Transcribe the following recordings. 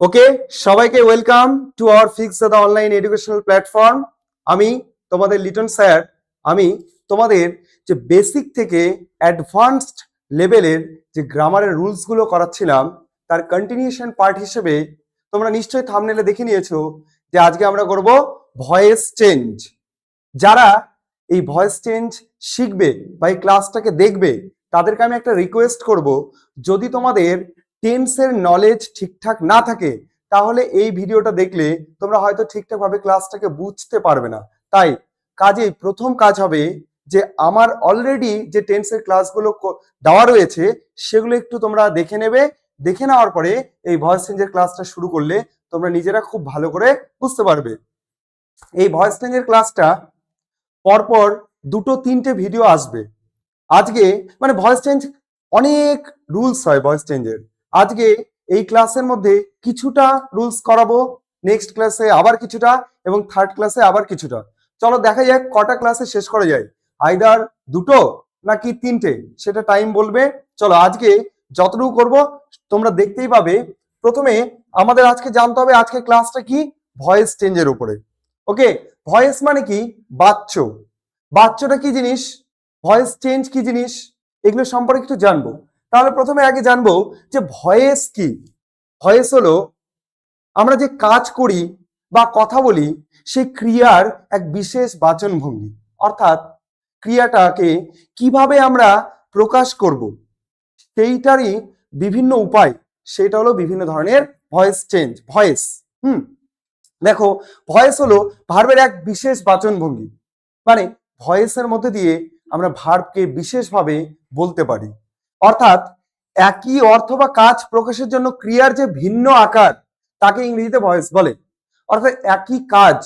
ওকে, সবাইকে welcome to our fix the online educational platform. আমি তোমাদের লিটন স্যার। আমি তোমাদের যে বেসিক থেকে অ্যাডভান্সড লেভেলের যে গ্রামারের রুলসগুলো করাচ্ছিলাম তার কন্টিনিউশন পার্ট হিসেবে তোমরা নিশ্চয়ই থাম্বনেলে দেখে নিয়েছো যে আজকে আমরা করব ভয়েস চেঞ্জ। যারা এই ভয়েস চেঞ্জ শিখবে বা এই ক্লাসটাকে দেখবে তাদেরকে আমি একটা রিকোয়েস্ট করব, যদি তোমাদের টেন্সের নলেজ ঠিকঠাক না থাকে তাহলে এই ভিডিওটা দেখলে তোমরা হয়তো ঠিকঠাক ভাবে ক্লাসটাকে বুঝতে পারবে না। তাই কাজেই প্রথম কাজ হবে যে আমার অলরেডি যে টেন্সের ক্লাসগুলো দেওয়া রয়েছে সেগুলো একটু তোমরা দেখে নেবে। দেখে নেওয়ার পরে এই ভয়েস চেঞ্জের ক্লাসটা শুরু করলে তোমরা নিজেরা খুব ভালো করে বুঝতে পারবে। এই ভয়েস চেঞ্জের ক্লাসটা পরপর দুটো তিনটে ভিডিও আসবে। আজকে মানে ভয়েস চেঞ্জ অনেক রুলস হয় ভয়েস চেঞ্জের। আজকে এই ক্লাসের মধ্যে কিছুটা রুলস করাবো, নেক্সট ক্লাসে আবার কিছুটা, এবং থার্ড ক্লাসে আবার কিছুটা। চলো দেখা যাক কটা ক্লাসে শেষ করা যায়, আইদার দুটো নাকি তিনটে, সেটা টাইম বলবে। চলো আজকে যতটুকু করব তোমরা দেখতেই পাবে। প্রথমে আমাদের আজকে জানতে হবে আজকে ক্লাসটা কি, ভয়েস চেঞ্জের উপরে। ওকে, ভয়েস মানে কি? বাচ্চ। বাচ্চটা কি জিনিস, ভয়েস চেঞ্জ কি জিনিস, এগুলো সম্পর্কে একটু জানবো। তাহলে প্রথমে আগে জানবো যে ভয়েস কি। ভয়েস হলো আমরা যে কাজ করি বা কথা বলি সেই ক্রিয়ার এক বিশেষ বাচনভঙ্গি, অর্থাৎ ক্রিয়াটাকে কিভাবে আমরা প্রকাশ করব সেইটারই বিভিন্ন উপায়, সেটা হলো বিভিন্ন ধরনের ভয়েস চেঞ্জ। ভয়েস দেখো, ভয়েস হলো ভার্বের এক বিশেষ বাচনভঙ্গি, মানে ভয়েসের মধ্যে দিয়ে আমরা ভার্বকে বিশেষভাবে বলতে পারি। অর্থাৎ একই অর্থ বা কাজ প্রকাশের জন্য ক্রিয়ার যে ভিন্ন আকার তাকে ইংরেজিতে ভয়েস বলে। অর্থাৎ একই কাজ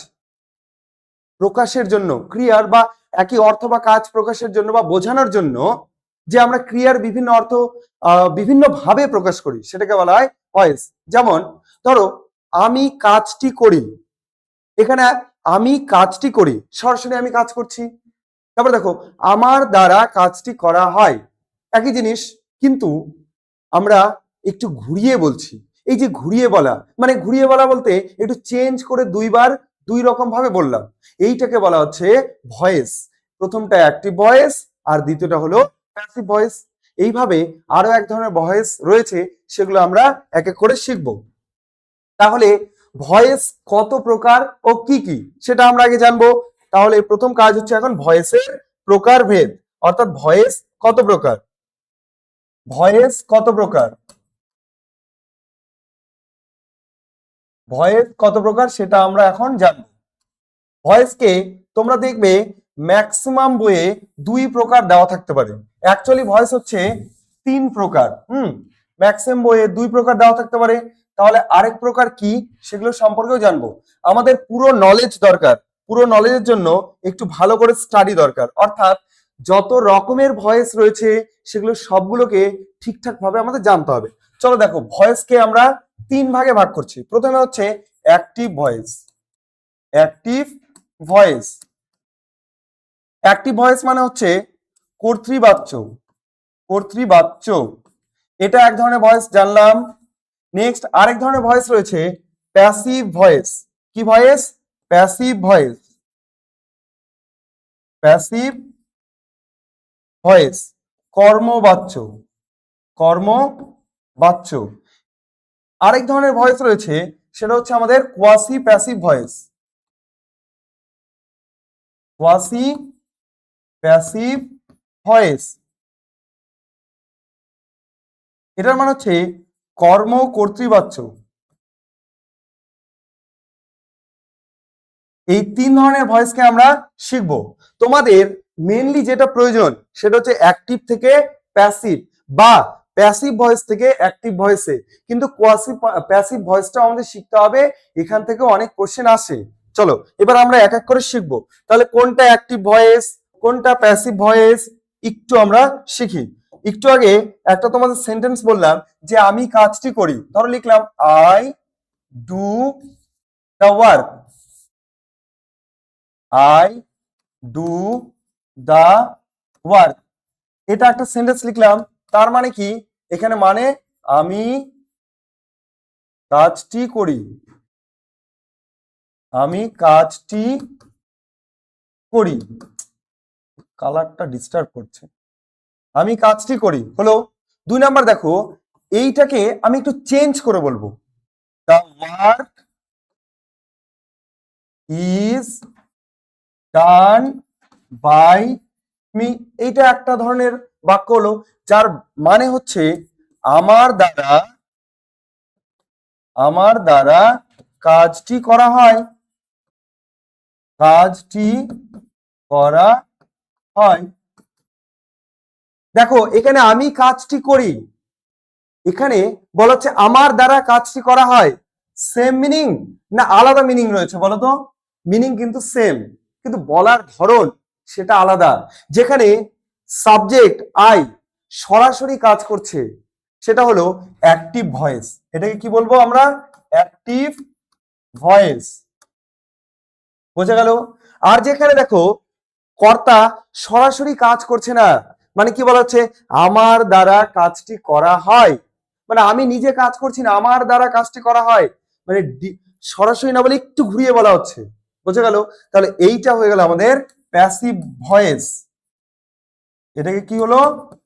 প্রকাশের জন্য ক্রিয়ার বা একই অর্থ বা কাজ প্রকাশের জন্য বা বোঝানোর জন্য যে আমরা ক্রিয়ার বিভিন্ন অর্থ বিভিন্ন ভাবে প্রকাশ করি সেটাকে বলা হয় ভয়েস। যেমন ধরো আমি কাজটি করি, এখানে আমি কাজটি করি সরাসরি আমি কাজ করছি। তারপর দেখো আমার দ্বারা কাজটি করা হয়, একই জিনিস কিন্তু আমরা একটু ঘুরিয়ে বলছি। এই যে ঘুরিয়ে বলা, মানে ঘুরিয়ে বলা বলতে একটু চেঞ্জ করে দুইবার দুই রকম ভাবে বললাম, এইটাকে বলা হচ্ছে ভয়েস। প্রথমটা অ্যাক্টিভ ভয়েস আর দ্বিতীয়টা হলো প্যাসিভ ভয়েস। এইভাবে আরো এক ধরনের ভয়েস রয়েছে, সেগুলো আমরা এক এক করে শিখবো। তাহলে ভয়েস কত প্রকার ও কি কি সেটা আমরা আগে জানবো। তাহলে প্রথম কাজ হচ্ছে এখন ভয়েসের প্রকারভেদ, অর্থাৎ ভয়েস কত প্রকার। ভয়েস কত প্রকার, ভয়েস কত প্রকার সেটা আমরা এখন জানবো। ভয়েসকে তোমরা দেখবে ম্যাক্সিমাম বইয়ে দুই প্রকার দেওয়া থাকতে পারে। অ্যাকচুয়ালি ভয়েস হচ্ছে তিন প্রকার। ম্যাক্সিমাম বইয়ে দুই প্রকার দেওয়া থাকতে পারে। তাহলে আরেক প্রকার কি সেগুলো সম্পর্কেও জানবো। আমাদের পুরো নলেজ দরকার, পুরো নলেজের জন্য একটু ভালো করে স্টাডি দরকার। অর্থাৎ যত রকমের ভয়েস রয়েছে সেগুলো সবগুলোকে ঠিকঠাক ভাবে আমাদের জানতে হবে। চলো দেখো, ভয়েসকে আমরা তিন ভাগে ভাগ করছি। প্রথমে হচ্ছে active voice. Active voice, active voice মানে হচ্ছে কর্তৃবাচ্য। কর্তৃবাচ্য এটা এক ধরনের ভয়েস জানলাম। নেক্সট আরেক ধরনের ভয়েস রয়েছে প্যাসিভ ভয়েস। কি voice? Passive voice. Passive voice কর্মবাচ্য। কর্মবাচ্য। আরেক ধরনের ভয়েস রয়েছে, সেটা হচ্ছে আমাদের quasi passive voice. Quasi passive voice, এটার মানে হচ্ছে কর্ম কর্তৃবাচ্য। এই তিন ধরনের ভয়েসকে আমরা শিখবো। তোমাদের মেনলি যেটা প্রয়োজন সেটা হচ্ছে অ্যাক্টিভ থেকে প্যাসিভ বা প্যাসিভ ভয়েস থেকে অ্যাক্টিভ ভয়েসে, কিন্তু প্যাসিভ ভয়েসটা আমাদের শিখতে হবে। এখান থেকে অনেক কোশ্চেন আসে। চলো এবার আমরা এক এক করে শিখবো। তাহলে কোনটা অ্যাক্টিভ ভয়েস, কোনটা প্যাসিভ ভয়েস একটু আমরা শিখি। একটু আগে একটা তোমাদের সেন্টেন্স বললাম যে আমি কাজটি করি, ধরো লিখলাম I do the work. I do the work, এটা একটা সেন্টেন্স লিখলাম। তার মানে কি? এখানে মানে আমি কাজটি করি, আমি কাজটি করি। কালারটা ডিস্টার্ব করছে। আমি কাজটি করি হলো 2 নাম্বার। দেখো এইটাকে আমি একটু চেঞ্জ করে বলবো, the work is done by me. এইটা একটা ধরনের বাক্য হলো যার মানে হচ্ছে আমার দ্বারা কাজটি করা হয়, কাজটি করা হয়। দেখো এখানে আমি কাজটি করি, এখানে বলা হচ্ছে আমার দ্বারা কাজটি করা হয়। সেম মিনিং না আলাদা মিনিং রয়েছে বলো তো? মিনিং কিন্তু সেম, কিন্তু বলার ধরন সেটা আলাদা। যেখানে সাবজেক্ট আই সরাসরি কাজ করছে সেটা হলো অ্যাক্টিভ ভয়েস। এটাকে কি বলবো আমরা? Active voice. বোঝা গেল? আর যেখানে দেখো কর্তা সরাসরি কাজ করছে না, মানে কি বলা হচ্ছে? আমার দ্বারা কাজটি করা হয়, মানে আমি নিজে কাজ করছি না, আমার দ্বারা কাজটি করা হয়, মানে সরাসরি না বলে একটু ঘুরিয়ে বলা হচ্ছে। বোঝা গেল? তাহলে এইটা হয়ে গেল আমাদের প্যাসিভ ভয়েস। এটাকে কি হলো?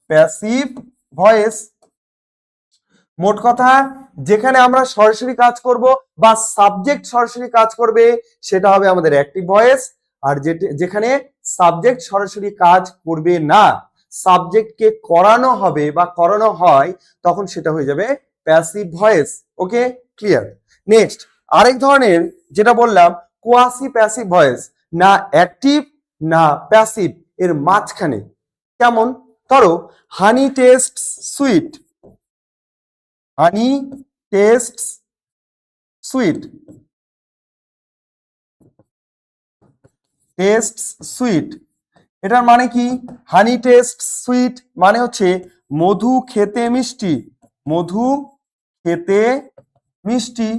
Passive voice. মোট কথা যেখানে আমরা সরাসরি কাজ করব বা সাবজেক্ট সরাসরি কাজ করবে সেটা হবে আমাদের অ্যাক্টিভ ভয়েস। আর যেখানে সাবজেক্ট সরাসরি কাজ করবে না, সাবজেক্টকে করানো হবে বা করানো হয়, তখন সেটা হয়ে যাবে প্যাসিভ ভয়েস। ওকে, ক্লিয়ার? নেক্সট আরেক ধরনের যেটা বললাম কোয়াসি প্যাসিভ ভয়েস, না অ্যাক্টিভ না প্যাসিভ, এর মাঝখানে। কেমন? ধরো honey taste sweet, honey taste sweet, taste sweet. এটার মানে কি? হানি টেস্ট সুইট মানে হচ্ছে মধু খেতে মিষ্টি, মধু খেতে মিষ্টি।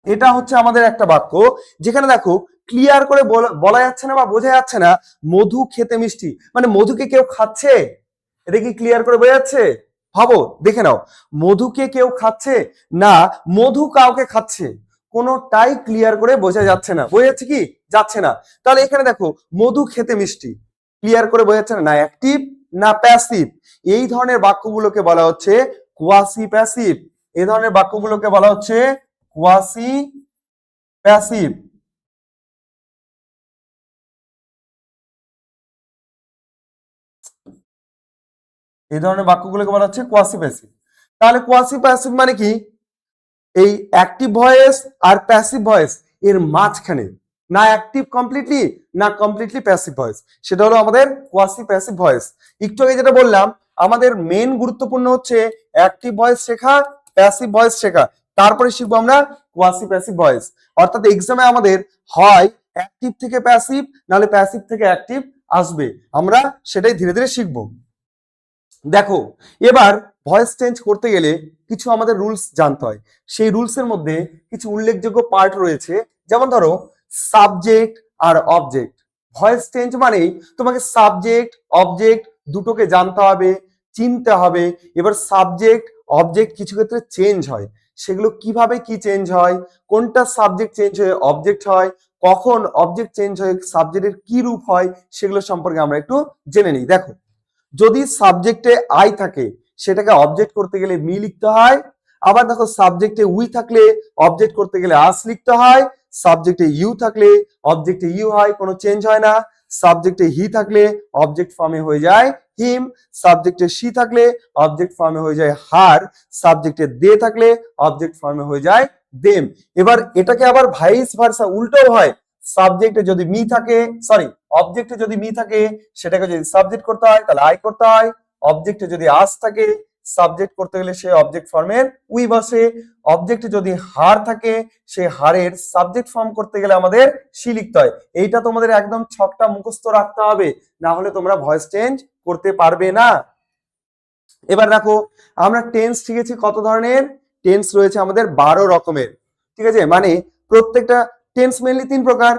এটা হচ্ছে আমাদের একটা বাক্য যেখানে দেখো ক্লিয়ার করে বলা যাচ্ছে না বা বোঝা যাচ্ছে না মধু খেতে মিষ্টি মানে মধুকে কেউ খাচ্ছে। এটা কি ক্লিয়ার করে বোঝা যাচ্ছে? ভাবো, দেখে নাও, মধুকে কেউ খাচ্ছে না মধু কাউকে খাচ্ছে, কোনোটাই ক্লিয়ার করে বোঝা যাচ্ছে না। বোঝা যাচ্ছে কি? যাচ্ছে না। তাহলে এখানে দেখো মধু খেতে মিষ্টি, ক্লিয়ার করে বোঝা যাচ্ছে না অ্যাক্টিভ না প্যাসিভ। এই ধরনের বাক্যগুলোকে বলা হচ্ছে কোয়াসি প্যাসিভ। এই ধরনের বাক্যগুলোকে বলা হচ্ছে কোয়াসি প্যাসিভ। এই ধরনের বাক্যগুলোকে বলা হচ্ছে কোয়াসি প্যাসিভ। তাহলে কোয়াসি প্যাসিভ মানে কি? এই অ্যাক্টিভ ভয়েস আর প্যাসিভ ভয়েস এর মাঝখানে, না অ্যাক্টিভ কমপ্লিটলি না কমপ্লিটলি প্যাসিভ ভয়েস, সেটা হলো আমাদের কোয়াসি প্যাসিভ ভয়েস। একটু আগে যেটা বললাম আমাদের মেন গুরুত্বপূর্ণ হচ্ছে অ্যাক্টিভ ভয়েস শেখা, প্যাসিভ ভয়েস শেখা, তারপরে শিখবো আমরা কোয়াসি প্যাসিভ ভয়েস। অর্থাৎ এক্সামে আমাদের হয় অ্যাক্টিভ থেকে প্যাসিভ নাহলে প্যাসিভ থেকে অ্যাক্টিভ আসবে, আমরা সেটাই ধীরে ধীরে শিখবো। দেখো এবার ভয়েস চেঞ্জ করতে গেলে কিছু আমাদের রুলস জানতে হয়। সেই রুলসের মধ্যে কিছু উল্লেখযোগ্য পার্ট রয়েছে, যেমন ধরো সাবজেক্ট আর অবজেক্ট। ভয়েস চেঞ্জ মানেই তোমাকে সাবজেক্ট অবজেক্ট দুটোকে জানতে হবে, চিনতে হবে। এবার সাবজেক্ট অবজেক্ট কিছু ক্ষেত্রে চেঞ্জ হয়, সেগুলো কিভাবে কি চেঞ্জ হয়, কোনটা সাবজেক্ট চেঞ্জ হয়ে অবজেক্ট হয়, কখন অবজেক্ট চেঞ্জ হয়ে সাবজেক্টের কি রূপ হয়, সেগুলো সম্পর্কে আমরা একটু জেনে নিই। দেখো যদি সাবজেক্টে আই থাকে সেটাকে অবজেক্ট করতে গেলে মি লিখতে হয়। আবার দেখো সাবজেক্টে উই থাকলে অবজেক্ট করতে গেলে আস লিখতে হয়। সাবজেক্টে ইউ থাকলে অবজেক্টে ইউ হয়, কোনো চেঞ্জ হয় না। সাবজেক্টে হি থাকলে অবজেক্ট ফর্মে হয়ে যায় হিম। সাবজেক্টে শি থাকলে অবজেক্ট ফর্মে হয়ে যায় হার। সাবজেক্টে দে থাকলে অবজেক্ট ফর্মে হয়ে যায় দেম। এবার এটাকে আবার ভাইস ভার্সা উল্টোও হয়। সাবজেক্টে যদি মি থাকে, সরি, অবজেক্টে যদি মি থাকে সেটাকে যদি সাবজেক্ট করতে হয় তাহলে আই করতে হয়। অবজেক্টে যদি আস থাকে সাবজেক্ট করতে গেলে সে অবজেক্ট ফর্মের উই বসে। অবজেক্টে যদি হার থাকে সে হারের সাবজেক্ট ফর্ম করতে গেলে আমাদের সি লিখতে হয়। এইটা তোমাদের একদম ছকটা মুখস্থ রাখতে হবে, না হলে তোমরা ভয়েস চেঞ্জ করতে পারবে না। এবার দেখো আমরা টেন্স শিখেছি কত ধরনের। টেন্স রয়েছে আমাদের 12 রকমের, ঠিক আছে? মানে প্রত্যেকটা টেন্স মেনলি 3 প্রকার,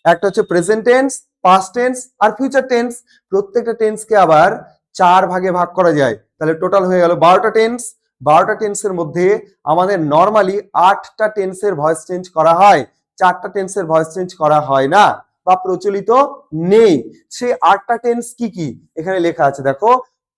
একটা হচ্ছে প্রেজেন্ট টেন্স, পাস্ট টেন্স আর ফিউচার টেন্স। প্রত্যেকটা টেন্সকে আবার 4 ভাগে ভাগ করা যায়, তাহলে টোটাল হয়ে গেল 12টা টেন্স। 12টা টেন্সের মধ্যে আমাদের নর্মালি 8টা টেন্সের ভয়েস চেঞ্জ করা হয়, 4টা টেন্সের ভয়েস চেঞ্জ করা হয় না বা প্রচলিত নেই। সেই 8টা টেন্স কি কি এখানে লেখা আছে দেখো।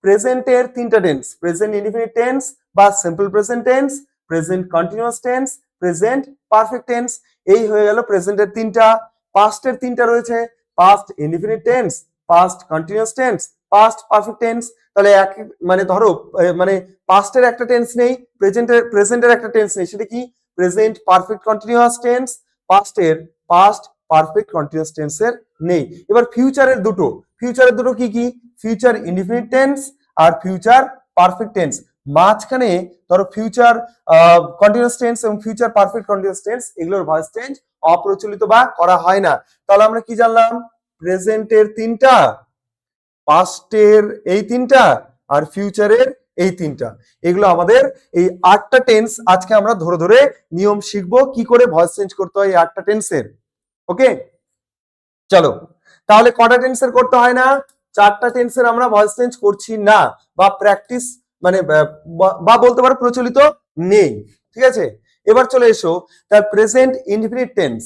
প্রেজেন্টের 3টা টেন্স, প্রেজেন্ট ইনডিফিনিট টেন্স বা simple present tense, present continuous tense, present perfect tense. এই হয়ে গেল প্রেজেন্টের 3টা। পাস্টের 3টা রয়েছে, past indefinite tense, past continuous tense, past perfect tense. তাহলে এক মানে ধরো মানে পাস্টের একটা টেন্স নেই, প্রেজেন্টের একটা টেন্স নেই, সেটা কি প্রেজেন্ট পারফেক্ট কন্টিনিউয়াস টেন্স। পাস্টের পাস্ট পারফেক্ট কন্টিনিউয়াস টেন্সের নেই। এবার ফিউচারের দুটো কি কি, ফিউচার ইনডিফিনিট টেন্স আর ফিউচার পারফেক্ট টেন্স। মাঝখানে ধরো ফিউচার কন্টিনিউয়াস টেন্স এবং ফিউচার পারফেক্ট কন্টিনিউয়াস টেন্স, এগুলোর ভয়েস চেঞ্জ অপ্রচলিত বা করা হয় না। তাহলে আমরা কি জানলাম, প্রেজেন্টের 3টা, পাস্টের এই 3টা আর ফিউচারের এই 3টা। এগুলো আমাদের এই 8টা টেন্স। আজকে আমরা ধরে ধরে নিয়ম শিখবো কি করে ভয়েস চেঞ্জ করতে হয় এই 8টা টেন্সের। ওকে, চলো তাহলে কটা টেন্সের করতে হয় না, 4টা টেন্সের আমরা ভয়েস চেঞ্জ করছি না বা প্র্যাকটিস মানে বা বলতে পারো প্রচলিত নেই। ঠিক আছে, এবার চলে এসো তার প্রেজেন্ট ইনডিফিনিট টেন্স।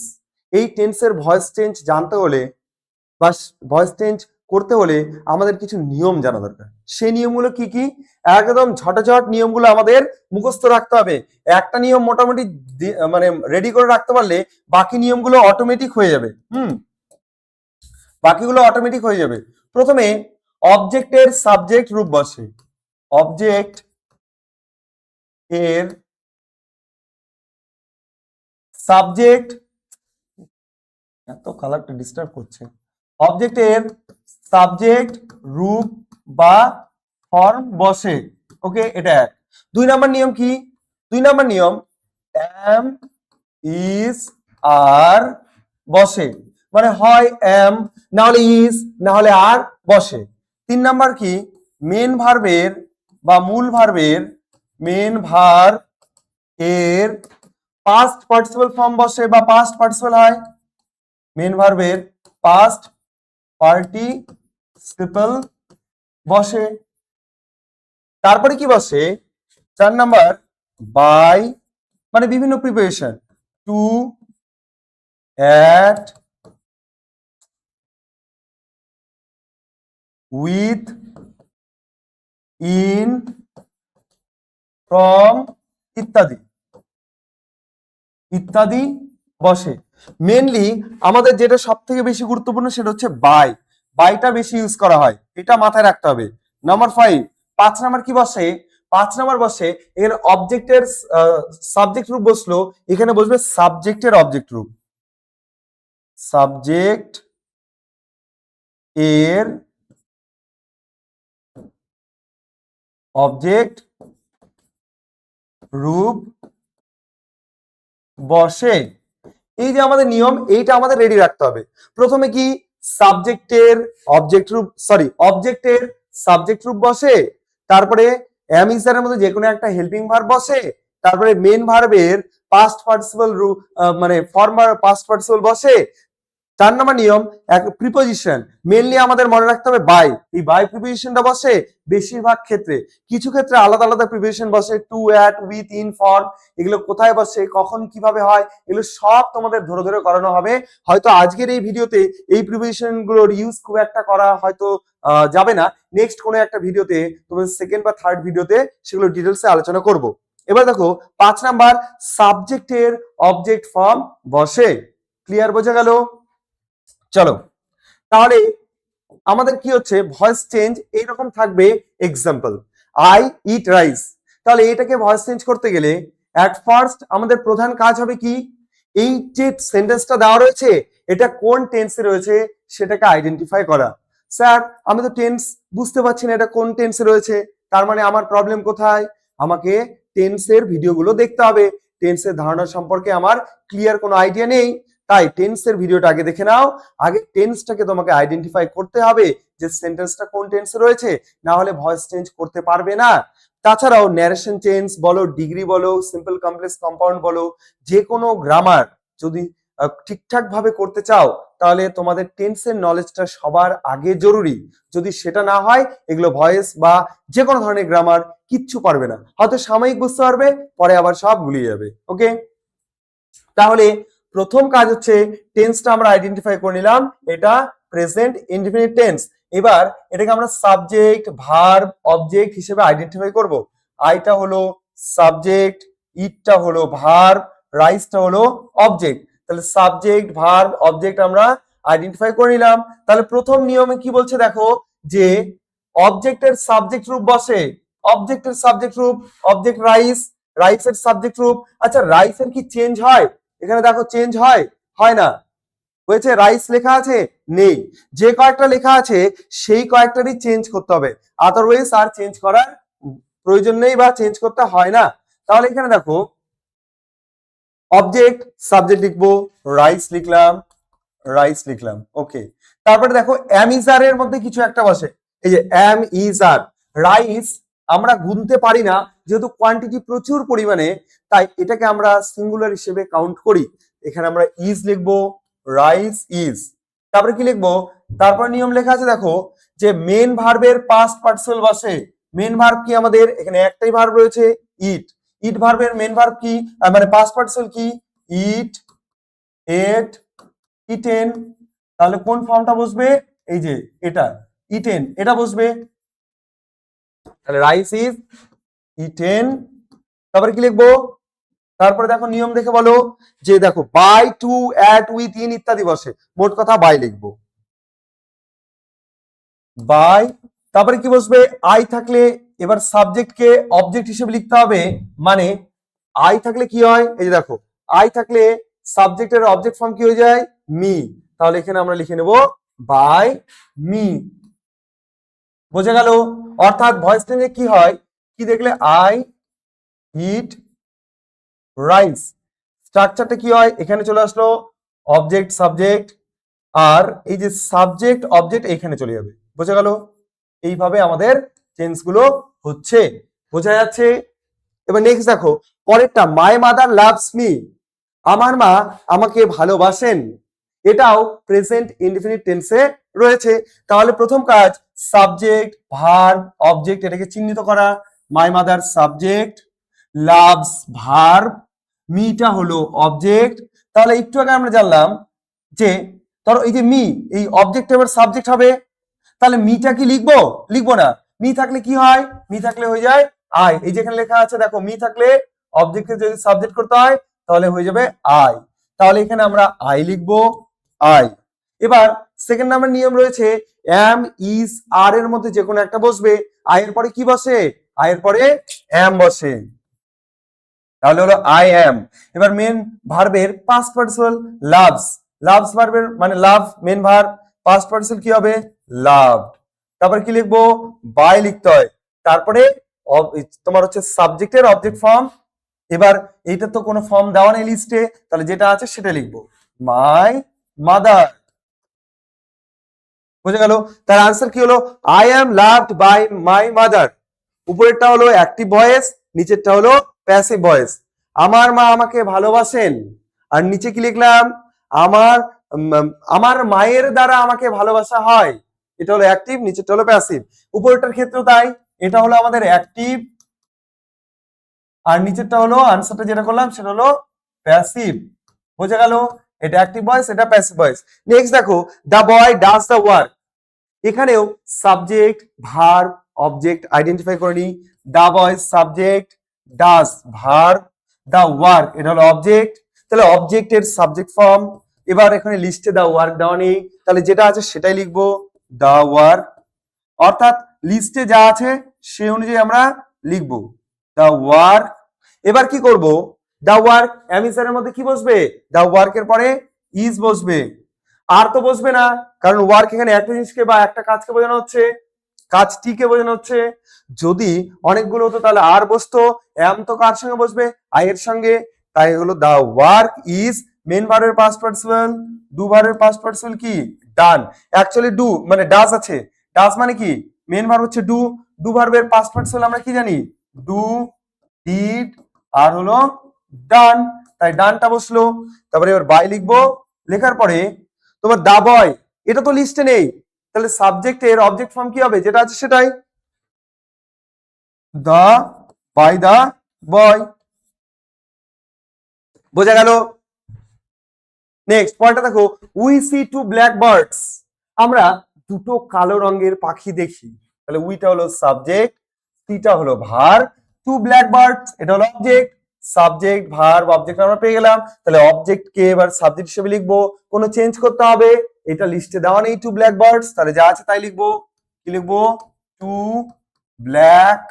এই টেন্সের ভয়েস চেঞ্জ জানতে হলে বা ভয়েস চেঞ্জ করতে হলে আমাদের কিছু নিয়ম জানা দরকার। সেই নিয়মগুলো কি কি, একদম ঝটাঝট নিয়মগুলো আমাদের মুখস্থ রাখতে হবে। একটা নিয়ম মোটামুটি মানে রেডি করে রাখতে পারলে বাকি নিয়মগুলো অটোমেটিক হয়ে যাবে। বাকিগুলো অটোমেটিক হয়ে যাবে। প্রথমে অবজেক্টের সাবজেক্ট রূপ বসে, অবজেক্ট এর সাবজেক্ট, এত কালারটা ডিস্টার্ব করছে, অবজেক্টের সাবজেক্ট রূপ বা ফর্ম বসে। ওকে, এটা এক। 2 নাম্বার নিয়ম কি, 2 নাম্বার নিয়ম এম ইজ আর বসে, মানে হয় এম না হলে ইজ না হলে আর বসে। 3 নাম্বার কি, মেন ভার্বের বা মূল ভার্বের মেন ভার্ব এর পাস্ট পার্টিসিপল ফর্ম বসে বা পাস্ট পার্টিসিপল হয়, মেন ভার্বের পাস্ট পার্টিসিপল বসে। তারপরে কি বসে, 4 নাম্বার বাই মানে বিভিন্ন preparation, to, at, with, in, from ইত্যাদি ইত্যাদি বসে। মেনলি আমাদের যেটা সব থেকে বেশি গুরুত্বপূর্ণ সেটা হচ্ছে বাই, বাইটা বেশি ইউজ করা হয়, এটা মাথায় রাখতে হবে। নাম্বার 5, 5 নাম্বার কি বসে, 5 নাম্বার বসে এখানে অবজেক্টের সাবজেক্ট রূপ বসলো, এখানে বসবে সাবজেক্টের অবজেক্ট রূপ, সাবজেক্ট এর অবজেক্ট রূপ বসে। এই যে আমাদের নিয়ম, এইটা আমাদের রেডি রাখতে হবে। প্রথমে কি সাবজেক্টের অবজেক্ট রূপ, সরি অবজেক্টের সাবজেক্ট রূপ বসে, তারপরে এম ইজ এর মধ্যে যে কোনো একটা হেল্পিং ভার্ব বসে, তারপরে মেন ভার্বের পাস্ট পার্টিসিপল রূপ মানে ফর্ম পাস্ট পার্টিসিপল বসে। 4 নম্বর নিয়ম এক প্রিপোজিশন, মেনলি আমাদের মনে রাখতে হবে বাই, এই বাই প্রিপোজিশনটা বসে বেশিরভাগ ক্ষেত্রে, কিছু ক্ষেত্রে আলাদা আলাদা প্রিপোজিশন বসে, to, at, with, in, for, এগুলো কোথায় বসে কখন কিভাবে হয় এগুলো সব তোমাদের ধরে ধরে করানো হবে। হয়তো আজকের এই ভিডিওতে এই প্রিপোজিশন গুলোর ইউজ খুব একটা করা হয়তো যাবে না, নেক্সট কোনো একটা ভিডিওতে তোমাদের সেকেন্ড বা থার্ড ভিডিওতে সেগুলো ডিটেলসে আলোচনা করব। এবার দেখো 5 নাম্বার সাবজেক্টের অবজেক্ট ফর্ম বসে, ক্লিয়ার, বোঝা গেল? চলো তাহলে আমাদের কি হচ্ছে ভয়েস চেঞ্জ এইরকম থাকবে। এক্সাম্পল, আই ইট রাইস, তাহলে এটাকে ভয়েস চেঞ্জ করতে গেলে এট ফার্স্ট আমাদের প্রধান কাজ হবে কি, এই যে সেন্টেন্সটা দেওয়া রয়েছে এটা কোন টেন্সে রয়েছে সেটাকে আইডেন্টিফাই করা। স্যার আমি তো টেন্স বুঝতে পারছি না এটা কোন টেন্সে রয়েছে, তার মানে আমার প্রবলেম কোথায়, আমাকে টেন্সের ভিডিওগুলো দেখতে হবে, টেন্সের ধারণা সম্পর্কে আমার ক্লিয়ার কোনো আইডিয়া নেই, তাই টেন্সের ভিডিওটা আগে দেখে নাও। আগে টেন্সটাকে তোমাকে আইডেন্টিফাই করতে হবে যে সেন্টেন্সটা কোন টেন্সে রয়েছে, না হলে ভয়েস চেঞ্জ করতে পারবে না। তাছাড়াও ন্যারেশন চেঞ্জ বলো, ডিগ্রি বলো, সিম্পল কমপ্লেক্স কম্পাউন্ড বলো, যে কোনো গ্রামার যদি ঠিকঠাক ভাবে করতে চাও তাহলে তোমাদের টেন্সের নলেজটা সবার আগে জরুরি। যদি সেটা না হয় এগুলো ভয়েস বা যে কোনো ধরনের গ্রামার কিচ্ছু পারবে না, হয়তো সাময়িক বুঝতে পারবে, পরে আবার সব গুলিয়ে যাবে। ওকে, তাহলে প্রথম কাজ হচ্ছে টেন্সটা আমরা আইডেন্টিফাই করে নিলাম, এটা প্রেজেন্ট ইনডিফিনিট টেন্স। এবার এটাকে আমরা সাবজেক্ট ভার্ব অবজেক্ট হিসেবে আইডেন্টিফাই করব। আইটা হলো সাবজেক্ট, ইটটা হলো ভার্ব, রাইসটা হলো অবজেক্ট। তাহলে সাবজেক্ট ভার্ব অবজেক্ট আমরা আইডেন্টিফাই করে নিলাম। তাহলে প্রথম নিয়মে কি বলছে দেখো, যে অবজেক্টের সাবজেক্ট রূপ বসে, অবজেক্টের সাবজেক্ট রূপ অবজেক্ট রাইস, রাইসের সাবজেক্ট রূপ। আচ্ছা রাইসের কি চেঞ্জ হয়? এখানে দেখো চেঞ্জ হয়, হয় না। হয়েছে রাইস লেখা আছে, নেই। যে কয়েকটা লেখা আছে সেই কয়েকটারই চেঞ্জ করতে হবে, আদারওয়াইজ আর চেঞ্জ করার প্রয়োজন নেই বা চেঞ্জ করতে হয় না। তাহলে এখানে দেখো অবজেক্ট সাবজেক্ট লিখবো, রাইস লিখলাম, রাইস লিখলাম। ওকে, তারপরে দেখো এম ইজ আর এর মধ্যে কিছু একটা বসে, এই যে এম ইজ আর। রাইস আমরা গুনতে পারি না যেহেতু কোয়ান্টিটি প্রচুর পরিমাণে, তাই এটাকে আমরা সিঙ্গুলার হিসেবে কাউন্ট করি। এখানে আমরা ইজ লিখবো, রাইস ইজ। তারপরে কি লিখবো, তারপর নিয়ম লেখা আছে দেখো, যে মেন ভার্বের পাস্ট পার্টিসিপল বসে। মেন ভার্ব কি আমাদের এখানে একটাই ভার্ব রয়েছে, ইট। ইট ভার্বের মেন ভার্ব কি, মানে পাস্ট পার্টিসিপল কি, ইট, এট, ইটেন। তাহলে কোন ফর্মটা বসবে, এই যে এটা ইটেন, এটা বসবে। তাহলে রাইস ইজ ইটেন। তারপরে কি লিখবো, তারপরে দেখো নিয়ম দেখে বলো, যে দেখো by, to, at, with, in ইত্যাদি বসে, মোট কথা বাই লিখবো, বাই। তারপরে কি বসবে, আই থাকলে এবার সাবজেক্টকে অবজেক্ট হিসেবে লিখতে হবে। মানে আই থাকলে কি হয়, এই যে দেখো আই থাকলে সাবজেক্টের অবজেক্ট ফর্ম কি হয়ে যায়, মি। তাহলে এখানে আমরা লিখে নেব বাই মি। বোঝা গেল? অর্থাৎ ভয়েস চেঞ্জে কি হয়, কি দেখলে আই ইট রাইস, স্ট্রাকচারটা কি হয়, এখানে চলে আসলো অবজেক্ট সাবজেক্ট, আর এই যে সাবজেক্ট অবজেক্ট এখানে চলে যাবে। বোঝা গেল? এইভাবে আমাদের চেঞ্জ গুলো হচ্ছে, বোঝা যাচ্ছে? এবার নেক্সট দেখো পরেরটা, মাই মাদার লাভস মি, আমার মা আমাকে ভালোবাসেন। এটাও প্রেজেন্ট ইনডিফিনিট টেন্সে রয়েছে। তাহলে প্রথম কাজ সাবজেক্ট ভার্ব অবজেক্ট এটাকে চিহ্নিত করা। My mother subject, loves verb, মিটা হলো অবজেক্ট। তাহলে একটু আগে আমরা জানলাম যে ধরো এই যে মি, এই অবজেক্ট এবার সাবজেক্ট হবে, তাহলে মিটা কি লিখবো, লিখবো না। মি থাকলে কি হয়, মি থাকলে হয়ে যায় আই। এই যেখানে লেখা আছে দেখো, মি থাকলে অবজেক্টকে যদি সাবজেক্ট করতে হয় তাহলে হয়ে যাবে আই। তাহলে এখানে আমরা আই লিখবো, আই। এবার সেকেন্ড নাম্বার নিয়ম রয়েছে, এম ইজ আর এর মধ্যে যে কোনো একটা বসবে। আই এর পরে কি বসে, আই এর পরে এম বসে, তাহলে হলো আই এম। এবার মেন ভার্বের পাস্ট পার্টিসিপল লাভস, লাভস ভার্বের মানে লাভ মেন ভার্ব, পাস্ট পার্টিসিপল কি হবে, লাভড। তারপরে কি লিখবো, বাই লিখতে হয়। তারপরে তোমার হচ্ছে সাবজেক্টের অবজেক্ট ফর্ম। এবার এইটা তো কোনো ফর্ম দেওয়া নেই লিস্টে, তাহলে যেটা আছে সেটা লিখবো, মাই মাদার। বুঝে গেল? তার আনসার কি হলো, I am loved by my mother. উপরেরটা হলো অ্যাক্টিভ ভয়েস, নিচেরটা হলো প্যাসিভ ভয়েস। আমার মা আমাকে ভালোবাসেন, আর নিচে কি লিখলাম, আমার আমার মায়ের দ্বারা আমাকে ভালোবাসা হয়। এটা হলো অ্যাক্টিভ, নিচেরটা হলো প্যাসিভ। উপরেরটার ক্ষেত্রেও তাই, এটা হলো আমাদের অ্যাক্টিভ আর নিচেরটা হলো আনসারটা যেটা করলাম সেটা হলো প্যাসিভ। বোঝা গেল? এটা অ্যাক্টিভ ভয়েস, এটা প্যাসিভ ভয়েস। নেক্সট দেখো, the boy does the work. এখানেও সাবজেক্ট ভার্ব অবজেক্ট আইডেন্টিফাই করে নি। The boy subject, does verb, the work এটা হলো অবজেক্ট। তাহলে অবজেক্টের সাবজেক্ট ফর্ম। এবার এখানে লিস্টে দা ওয়ার্ক দেওয়া নেই, তাহলে যেটা আছে সেটাই লিখবো, দা ওয়ার্ক। অর্থাৎ লিস্টে যা আছে সেই অনুযায়ী আমরা লিখবো, দা ওয়ার্ক। এবার কি করব, দা ওয়ার্ক এর মধ্যে কি বসবে, দা ওয়ার্কের পরে ইজ বসবে, আর তো বসবে না, কারণ ওয়ার্ক এখানে একটা জিনিসকে বা একটা কাজকে বোঝানো হচ্ছে, কাজটিকে বোঝানো হচ্ছে। যদি অনেকগুলো হতো তাহলে আর বসতো, এম তো কার সঙ্গে বসবে, আই এর সঙ্গে। তাই হলো দা ওয়ার্ক ইজ মেন ভার্বের পাস্ট পার্টিসিপল, ডু ভার্বের পাস্ট পার্টিসিপল কি, ডান। অ্যাকচুয়ালি ডু মানে ডাজ আছে, ডাজ মানে কি, মেন ভার্ব হচ্ছে ডু, ডু ভার্বের পাস্ট পার্টিসিপল আমরা কি জানি, ডু, ডিড, আর হলো ডান। তাই ডানটা বসলো। তারপরে এবার বাই লিখবো, লেখার পরে তোমার দা বয় এটা তো লিস্টে নেই, তাহলে সাবজেক্টের অবজেক্ট ফর্ম কি হবে, যেটা আছে সেটাই, দা বাই দা বয়। বোঝা গেল? নেক্সট পয়েন্টটা দেখো, we see two black birds, আমরা দুটো কালো রঙের পাখি দেখি। তাহলে উইটা হলো সাবজেক্ট, সিটা হলো ভার্ব, টু ব্ল্যাক বার্ডস এটা হলো অবজেক্ট, সাবজেক্ট ভার্ব অবজেক্ট আমরা পেয়ে গেলাম। তাহলে অবজেক্ট কে এবার সাবজেক্ট হিসেবে লিখবো, কোনো চেঞ্জ করতে হবে, এটা লিস্টে দেওয়া নেই টু ব্ল্যাক বার্ডস, তাহলে যা আছে তাই লিখবো। কি লিখবো, টু ব্ল্যাক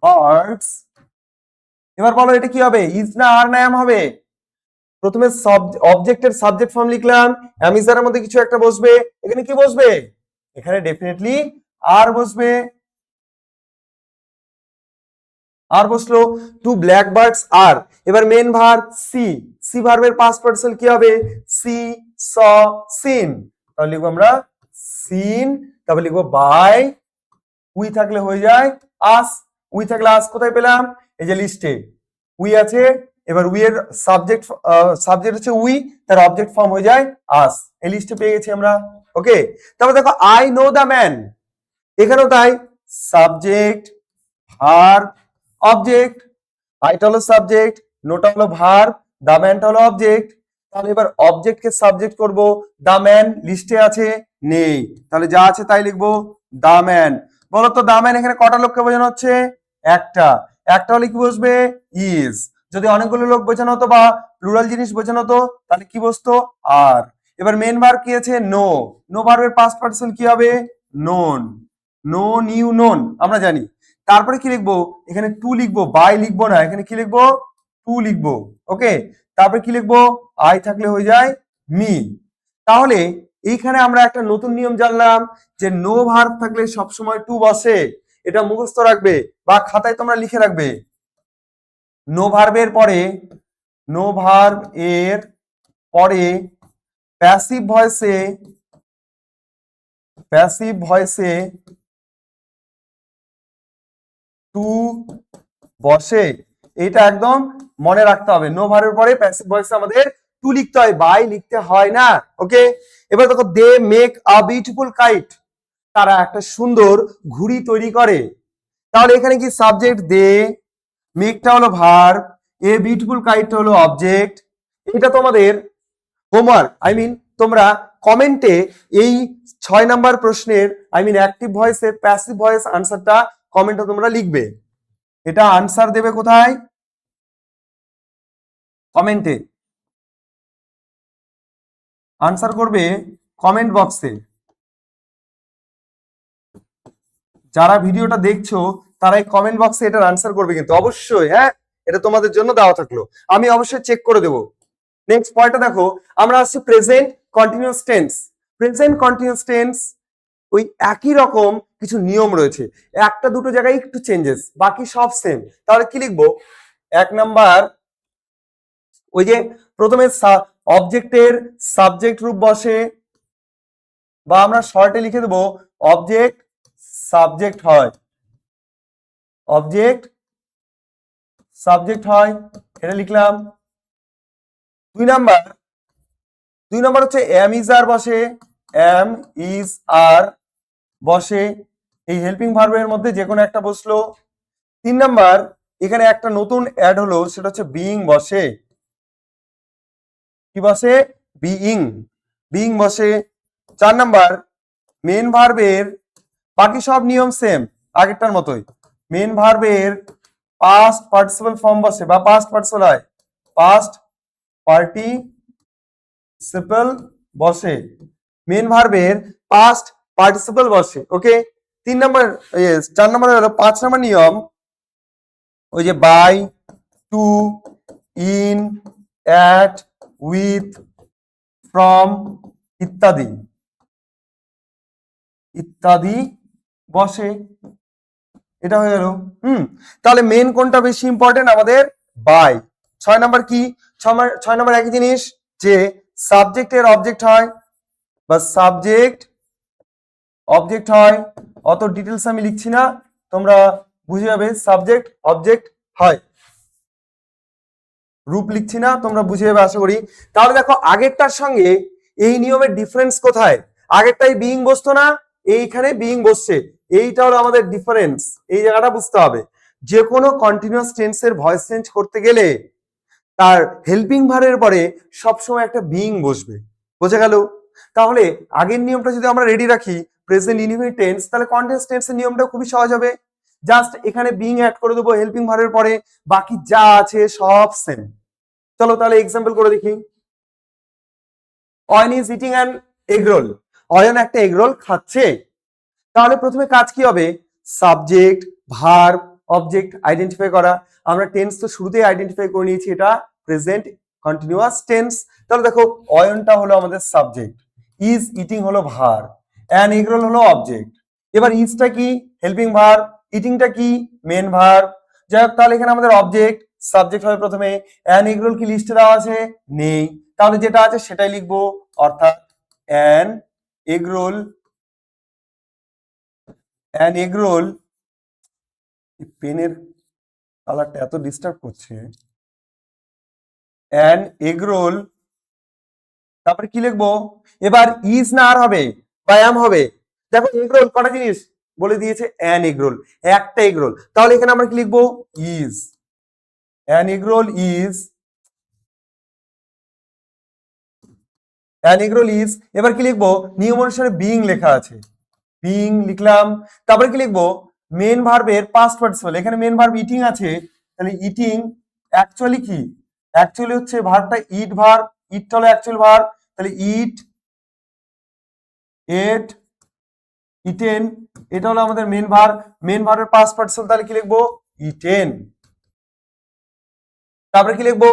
বার্ডস। এবার বলো এটা কি হবে, ইজ না আর না এম হবে? প্রথমে অবজেক্টের সাবজেক্ট ফর্ম লিখলাম, অ্যামিজারের মধ্যে কিছু একটা বসবে, এখানে কি বসবে, এখানে ডেফিনেটলি আর বসবে। আর বসলো, টু ব্ল্যাক বার্ডস আর। এবার মেন ভার্ব সি, সি ভার্বের পাস্ট পার্টিসিপল কি হবে, সি স সিন। তাহলে লিখবো আমরা সিন, তারপর লিখবো বাই, উই থাকলে হয়ে যায় আস, উই থাকলে আস কোথায় পেলাম, এই যে লিস্টে উই আছে। এবার উই এর সাবজেক্ট সাবজেক্ট হচ্ছে উই, তার অবজেক্ট ফর্ম হয়ে যায় আস, এই লিস্টে পেয়ে গেছি আমরা। ওকে, তারপর দেখো আই নো দ্য ম্যান, এখানেও তাই, সাবজেক্ট ভার্ব অবজেক্ট, আইটা হলো সাবজেক্ট, নোটা হলো ভার্ব, দা ম্যানটা হলো অবজেক্ট। তাহলে এবার অবজেক্টকে সাবজেক্ট করব, দা ম্যান লিস্টে আছে নেই, তাহলে যা আছে তাই লিখবো, দা ম্যান। বলতো দা ম্যান এখানে কটা লোককে বোঝানো হচ্ছে, একটা, একটা হলে কি বসবে, ইজ। যদি অনেকগুলো লোক বোঝানো হতো বা প্লুরাল জিনিস বোঝানো হতো তাহলে কি বসতো, আর। এবার মেন ভার্ব কি আছে, নো, নো ভার্বের পাস্ট পার্টিসিপল কি হবে, নোন, নো নিউ নোন আমরা জানি। তারপরে কি লিখবো, এখানে টু লিখবো, বাই লিখবো না, এখানে কি লিখবো, টু লিখবো। ওকে, তারপরে কি লিখবো, আই থাকলে হয়ে যায় মি। তাহলে এইখানে আমরা একটা নতুন নিয়ম জানলাম, যে নো ভার্ব থাকলে সবসময় টু বসে, এটা মুখস্থ রাখবে বা খাতায় তোমরা লিখে রাখবে। নো ভার্বের পরে, নো ভার্ব এর পরে প্যাসিভ ভয়েসে, প্যাসিভ ভয়েসে টু বসে, এটা একদম মনে রাখতে হবে। নো ভার্বের পরে প্যাসিভ ভয়েসে আমাদের টু লিখতে হয়, বাই লিখতে হয় না। ওকে, এবার দেখো they make a beautiful kite, তারা একটা সুন্দর ঘুড়ি তৈরি করে। তাহলে এখানে কি সাবজেক্ট দে, মেকটা হলো ভার্ব, এ বিউটিফুল কাইটটা হলো অবজেক্ট। এটা তোমাদের হোমওয়ার্ক, তোমরা কমেন্টে এই 6 নাম্বার প্রশ্নের অ্যাক্টিভ ভয়েসের প্যাসিভ ভয়েস আনসারটা কমেন্টে তোমরা লিখবে। এটা আনসার দেবে কোথায়, কমেন্টে আনসার করবে, কমেন্ট বক্সে। যারা ভিডিওটা দেখছো তারা এই কমেন্ট বক্সে এটার আনসার করবে কিন্তু অবশ্যই। হ্যাঁ, এটা তোমাদের জন্য দেওয়া থাকলো, আমি অবশ্যই চেক করে দেবো। নেক্সট পয়েন্টটা দেখো, আমরা আসছি present continuous tense. Present continuous tense ওই একই রকম কিছু নিয়ম রয়েছে, একটা দুটো জায়গায় একটু চেঞ্জেস, বাকি সব সেম। তাহলে কি লিখবো, 1 নাম্বার, ওই যে প্রথমে অবজেক্টের সাবজেক্ট রূপ বসে, বা আমরা শর্টে লিখে দেবো অবজেক্ট সাবজেক্ট হয়, অবজেক্ট সাবজেক্ট হয়, এটা লিখলাম। 2 নাম্বার, 2 নাম্বার হচ্ছে এম ইজ আর বসে, এম ইজ আর বসে, এই হেল্পিং ভার্বের মধ্যে যে কোনো একটা বসলো। 3 নাম্বার, এখানে একটা নতুন অ্যাড হলো, সেটা হচ্ছে বিইং বসে, কি বসে, বিইং, বিইং বসে। 4 নাম্বার, মেন ভার্বের বাকি সব নিয়ম সেম আগেরটার মতোই, মেন ভার্বের পাস্ট পার্টিসিপল ফর্ম বসে বা পাস্ট পার্টিসিপল হয়, পাস্ট পার্টিসিপল বসে, মেন ভার্বের পাস্ট পার্টিসিপল বসে। ওকে, 3 নাম্বার, 4 নাম্বার হলো 5 নাম্বার নিয়ম, ওই যে by, to, in, at, with, from ইত্যাদি ইত্যাদি বসে, এটা হয়ে গেল। তাহলে মেন কোনটা বেশি ইম্পর্টেন্ট আমাদের, বাই। 6 নাম্বার কি, 6 নাম্বার একই জিনিস, যে সাবজেক্টের অবজেক্ট হয় বা সাবজেক্ট অবজেক্ট হয়, অত ডিটেলস আমি লিখছি না, তোমরা বুঝে যাবে, সাবজেক্ট অবজেক্ট হয়। রূপ লিখছি না, তোমরা বুঝে যাবে আশা করি। তাহলে দেখো আগেরটার সঙ্গে এই নিয়মের ডিফারেন্স কোথায়? আগেরটাই বিইং বসতো না, এইখানে বিইং বসছে, এইটা হলো আমাদের ডিফারেন্স। এই জায়গাটা বুঝতে হবে। যে কোনো কন্টিনিউয়াস টেন্সের ভয়েস চেঞ্জ করতে গেলে তার হেল্পিং ভার্বের পরে সবসময় একটা বিইং বসবে। বোঝা গেল? তাহলে আগের নিয়মটা যদি আমরা রেডি রাখি, প্রেজেন্ট ইনডিফিনিট টেন্স, তাহলে কন্টিনিউয়াস টেন্সের নিয়মটা খুবই সহজ হবে। জাস্ট এখানে বিইং অ্যাড করে দেবো হেল্পিং ভার্বের পরে, বাকি যা আছে সব সেম। চলো তাহলে এক্সাম্পল করে দেখি। Ayan is eating an egg role. Ayan একটা এগ রোল খাচ্ছে। তাহলে প্রথমে কাজ কি হবে? সাবজেক্ট, ভার্ব, অবজেক্ট আইডেন্টিফাই করা। আমরা টেন্স তো শুরুতেই আইডেন্টিফাই করে নিয়েছি, এটা প্রেজেন্ট কন্টিনিউয়াস টেন্স। তাহলে দেখো অয়নটা হলো আমাদের সাবজেক্ট, ইজ ইটিং হলো ভার্ব, অ্যান এগ রোল হলো অবজেক্ট। এবার ইজটা কি? হেল্পিং ভার্ব, ইটিংটা কি? Main verb. যাই হোক, তাহলে এখানে আমাদের অবজেক্ট, সাবজেক্ট হবে প্রথমে। অ্যান এগ রোল কি লিস্টে দেওয়া আছে? নেই। তাহলে যেটা আছে সেটাই লিখবো, অর্থাৎ an egg role, an egg role. পেনের কালারটা এত ডিস্টার্ব করছে। অ্যান এগ রোল, তারপরে কি লিখবো? এবার ইজ না আর হবে বা অ্যাম হবে? দেখো এগ রোল কটা জিনিস বলে দিয়েছে, অ্যান এগ রোল, একটা এগ রোল। তাহলে এখানে আমরা কি লিখবো? Is. An egg role is, an egg role is. এবার কি লিখবো? নিয়ম অনুসারে বিইং লেখা আছে, বিইং লিখলাম। তারপরে কি লিখবো? মেন ভার্বের পাস্ট পার্টিসিপল, এখানে মেন ভার্ব ইটিং আছে, তাহলে ইটিং অ্যাকচুয়ালি কি? অ্যাকচুয়ালি হচ্ছে ভার্বটা ইট ভার্ব, ইটটা হলো অ্যাকচুয়াল ভার্ব, তাহলে ইট, এট, ইটেন, এটা হলো আমাদের মেন ভার্ব। মেন ভার্বের পাস্ট পার্টিসিপল, তাহলে কি লিখবো? ইটেন। তারপরে কি লিখবো?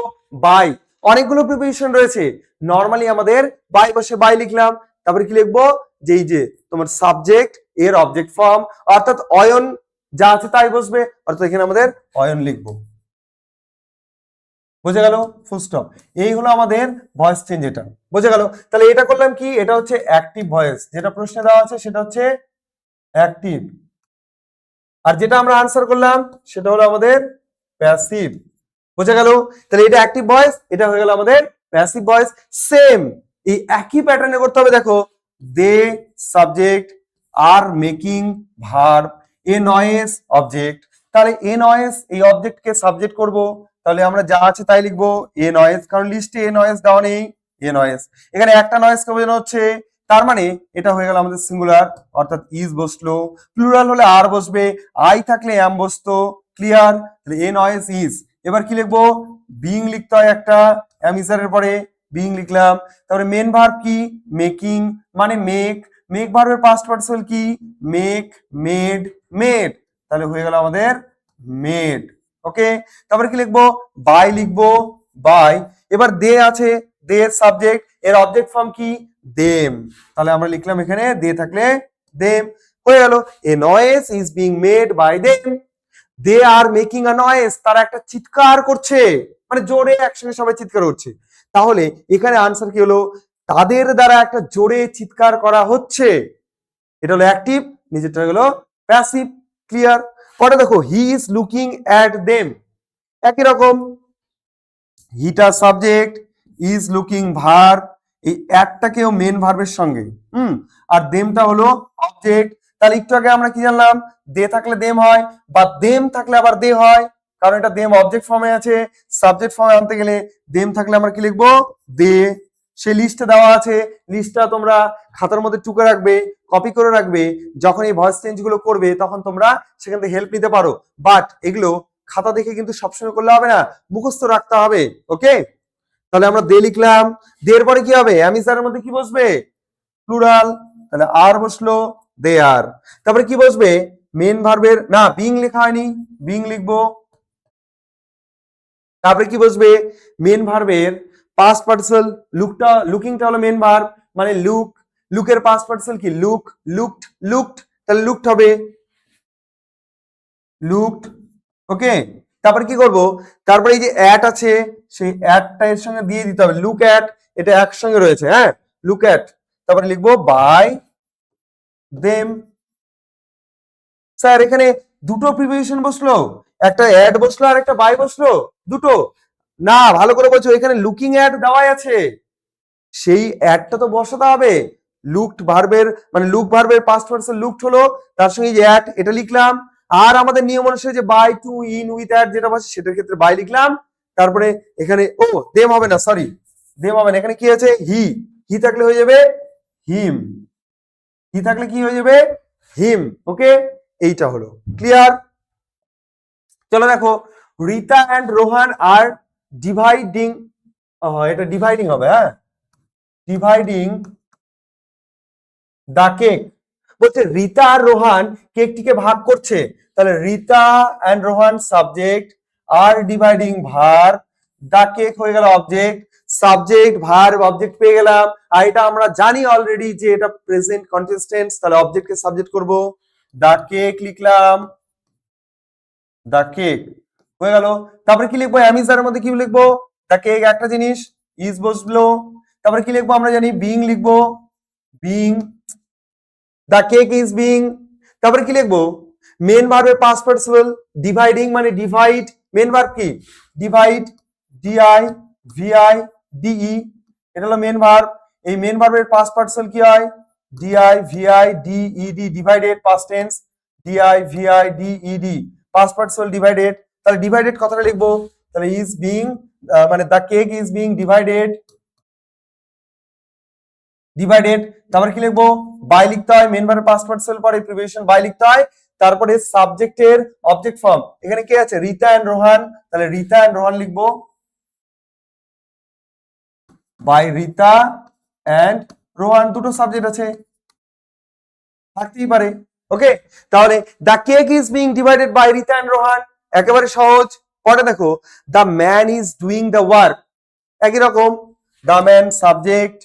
বাই। অনেকগুলো প্রিপোজিশন রয়েছে, নরমালি আমাদের বাই বসে বাই লিখলাম। তারপরে কি লিখবো? যে এই যে তোমার সাবজেক্ট এর অবজেক্ট ফর্ম, অর্থাৎ অয়ন যা আছে তাই বসবে, অর্থাৎ এখানে আমাদের অয়ন লিখবো। বোঝা গেল? Full stop. এই হলো আমাদের ভয়েস চেঞ্জ, এটা বোঝা গেল? তাহলে এটা করলাম কি? এটা হচ্ছে অ্যাক্টিভ ভয়েস, যেটা প্রশ্নে দেওয়া আছে সেটা হচ্ছে অ্যাক্টিভ। আর যেটা আমরা আনসার করলাম সেটা হলো আমাদের প্যাসিভ। বোঝা গেল? তাহলে এটা অ্যাক্টিভ ভয়েস, এটা হয়ে গেল আমাদের প্যাসিভ ভয়েস। সেম এই একই প্যাটার্নে করতে হবে। দেখো, they subject, are making verb, a noise object. তাহলে এ নয়েস এই অবজেক্টকে সাবজেক্ট করব, তাহলে আমরা যা আছে তাই লিখবো, এ নয়েস, কারণ লিস্টে এ নয়েস দেওয়া নেই। এ নয়েস, এখানে একটা নয়েস কে বোঝানো হচ্ছে, তার মানে এটা হয়ে গেল আমাদের সিঙ্গুলার, অর্থাৎ ইজ বসলো। প্লুরাল হলে আর বসবে, আই থাকলে অ্যাম বসতো। ক্লিয়ার? তাহলে এ নয়েস ইজ। এবার কি লিখবো? বিইং লিখতে হয় একটা, অ্যাম ইজারের পরে বিইং লিখলাম। তারপরে মেন ভার্ব কি? মেকিং, মানে মেক। মেক ভার্বের পাস্ট পার্টিসিপল কি? Make, made, made. তাহলে হয়ে গেল আমাদের মেড। ওকে, তারপরে কি লিখবো? বাই লিখবো, বাই। এবার দে আছে, দে সাবজেক্ট, এর অবজেক্ট ফর্ম কি? দেম। তাহলে আমরা লিখলাম এখানে দে থাকলে দেম। হয়ে গেল, a noise is being made by them. They are making a noise, তারা একটা চিৎকার করছে, মানে জোরে একসঙ্গে সবাই চিৎকার করছে। তাহলে এখানে আনসার কি হলো? তাদের দ্বারা একটা জোরে চিৎকার করা হচ্ছে। এটা হলো অ্যাক্টিভ, নিজেরটা হলো প্যাসিভ। ক্লিয়ার? পরে দেখো, he is looking at them, একই রকম, হিটা সাবজেক্ট, ইজ লুকিং ভার্ব, এই অ্যাটটাকেও মেন ভার্বের সঙ্গে, আর দেমটা হলো অবজেক্ট। তাহলে একটু আগে আমরা কি জানলাম? দে থাকলে দেম হয়, বা দেম থাকলে আবার দে হয়, কারণ এটা দেম অবজেক্ট ফর্মে আছে। সাবজেক্ট ফর্মে আনতে গেলে দেম থাকলে আমরা কি লিখবো? দে। সে লিস্টে দেওয়া আছে, লিস্টটা তোমরা খাতার মধ্যে টুকে রাখবে, কপি করে রাখবে। যখন এই ভয়েস চেঞ্জ গুলো করবে তখন তোমরা সেখান থেকে হেল্প নিতে পারো, বাট এগুলো খাতা দেখে কিন্তু সবসময় করলে হবে না, মুখস্থ রাখতে হবে। ওকে, তাহলে আমরা দে লিখলাম। দের পরে কি হবে? অ্যামিসারের মধ্যে কি বসবে? প্লুরাল, তাহলে আর বসলো, দে আর। তারপরে কি বসবে? মেন ভার্বের, না বিং লেখা হয়নি, বিং লিখবো। তারপরে কি বসবে? মেন ভার্বের পাস্ট পার্টিসিপল, লুকটা, লুকিংটা হলো মেন ভার্ব, মানে লুক। লুকের পাস্ট পার্টিসিপল কি? লুক, লুকড, লুকড, তাহলে লুকড হবে, লুকড। ওকে, তারপরে কি করব? তারপরে এই যে অ্যাট আছে, সেই অ্যাটটা এর সঙ্গে দিয়ে দিতে হবে, লুক অ্যাট, এটা একসঙ্গে রয়েছে, হ্যাঁ, লুক অ্যাট। তারপরে লিখবো বাই দেম। স্যার এখানে দুটো প্রিপোজিশন বসলো, একটা অ্যাড বসলো আর একটা বাই বসলো, দুটো? না, ভালো করে বলছো, এখানে লুকিং অ্যাট দেওয়াই আছে, সেই অ্যাডটা তো বসাতে হবে। লুকড ভার্বের মানে লুক ভার্বের পাস্ট পারসন লুকড হলো, তার সঙ্গে যে অ্যাট এটা লিখলাম, আর আমাদের নিয়ম অনুসারে যে by to in with at যেটা বসে সেটার ক্ষেত্রে বাই লিখলাম। তারপরে এখানে ও দেম হবে না, সরি দেম হবে না, এখানে কি আছে হি, হি থাকলে হয়ে যাবে হিম, হি থাকলে কি হয়ে যাবে হিম। ওকে, এইটা হলো ক্লিয়ার। চলো দেখো, Rita and Rohan are dividing, এটা ডিভাইডিং হবে, হ্যাঁ ডিভাইডিং দা কেক। বলছে রিতা আর রোহান কেকটিকে ভাগ করছে, তাহলে Rita and Rohan subject are dividing verb, the cake হয়ে গেল অবজেক্ট, সাবজেক্ট ভার অবজেক্ট পেয়ে গেলাম। আর এটা আমরা জানি অলরেডি যে এটা প্রেজেন্ট কন্টিনিউয়াস টেন্স, তাহলে অবজেক্টকে সাবজেক্ট করব, দা কেক লিখলাম, দা কেক হয়ে গেল। তারপরে কি লিখবো, অ্যামিজারের মধ্যে কি লিখবো, দা কেক একটা জিনিস, ইজ বসলো, তারপরে কি লিখবো আমরা জানি বিং লিখবো, being, the cake is being. তারপরে কি লিখবো, মেন ভার্বের পাস্ট পার্টিসিপল, ডিভাইডিং মানে ডিভাইড, মেন ভার্ব কি ডিভাইড, ডিআই ভিআই ডিই, এটা হলো মেন ভার্ব। এই মেন ভার্বের পাস্ট পার্টিসিপল কি হয়, D I V I D E D, divided past tense, D I V I D E D past participle divided. তাহলে ডিভাইডেড কথাটা লিখবো, তাহলে ইজ বিং মানে the cake is being divided, divided. তারপরে কি লিখবো, বাই লিখতে হয়, মেন ভার্বের পাস্ট পার্টিসিপল পরে প্রিপোজিশন বাই লিখতে হয়। তারপরে সাবজেক্টের অবজেক্ট ফর্ম, এখানে কে আছে রিতা এন্ড রোহান, তাহলে রিতা এন্ড রোহান লিখবো, বাই রিতা এন্ড রোহান, দুটো সাবজেক্ট আছে থাকতেই পারে। ওকে, তাহলে the cake is being divided by Rita and Rohan, একেবারে সহজ। পরে দেখো, the man is doing the work, একই রকম, the man subject,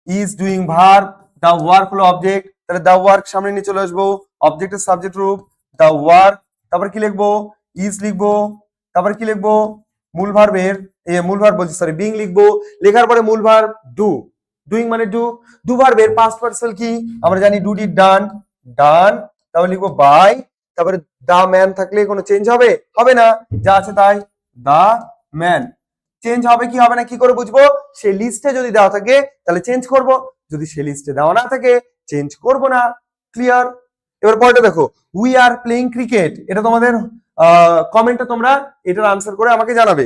is doing verb, the work হলো অবজেক্ট, তাহলে দা ওয়ার্ক সামনে নিয়ে চলে আসবো, অবজেক্টের সাবজেক্ট রূপ দা ওয়ার্ক। তারপর কি লিখবো, ইজ লিখবো, তারপর কি লিখবো, মূল ভার্বের মূল ভার্ব বলছি সরি বিং লিখবো, লেখার পরে মূল ভার্ব ডু, ডুইং মানে ডু, ডু ভার্বের পাস্ট পার্টিসিপল কি আমরা জানি ডু ডিড ডান, ডান, তারপর লিখবো বাই, তারপরে দা ম্যান থাকলে কোনো চেঞ্জ হবে, হবে না, যা আছে তাই, দা ম্যান। চেঞ্জ হবে কি হবে না কি করে বুঝবো, সেই লিস্টে যদি দেওয়া থাকে তাহলে চেঞ্জ করব, যদি সেই লিস্টে দেওয়া না থাকে চেঞ্জ করব না। ক্লিয়ার। এবার পরেরটা দেখো, উই আর প্লেইং ক্রিকেট, এটা তোমাদের কমেন্টে তোমরা এটার আনসার করে আমাকে জানাবে,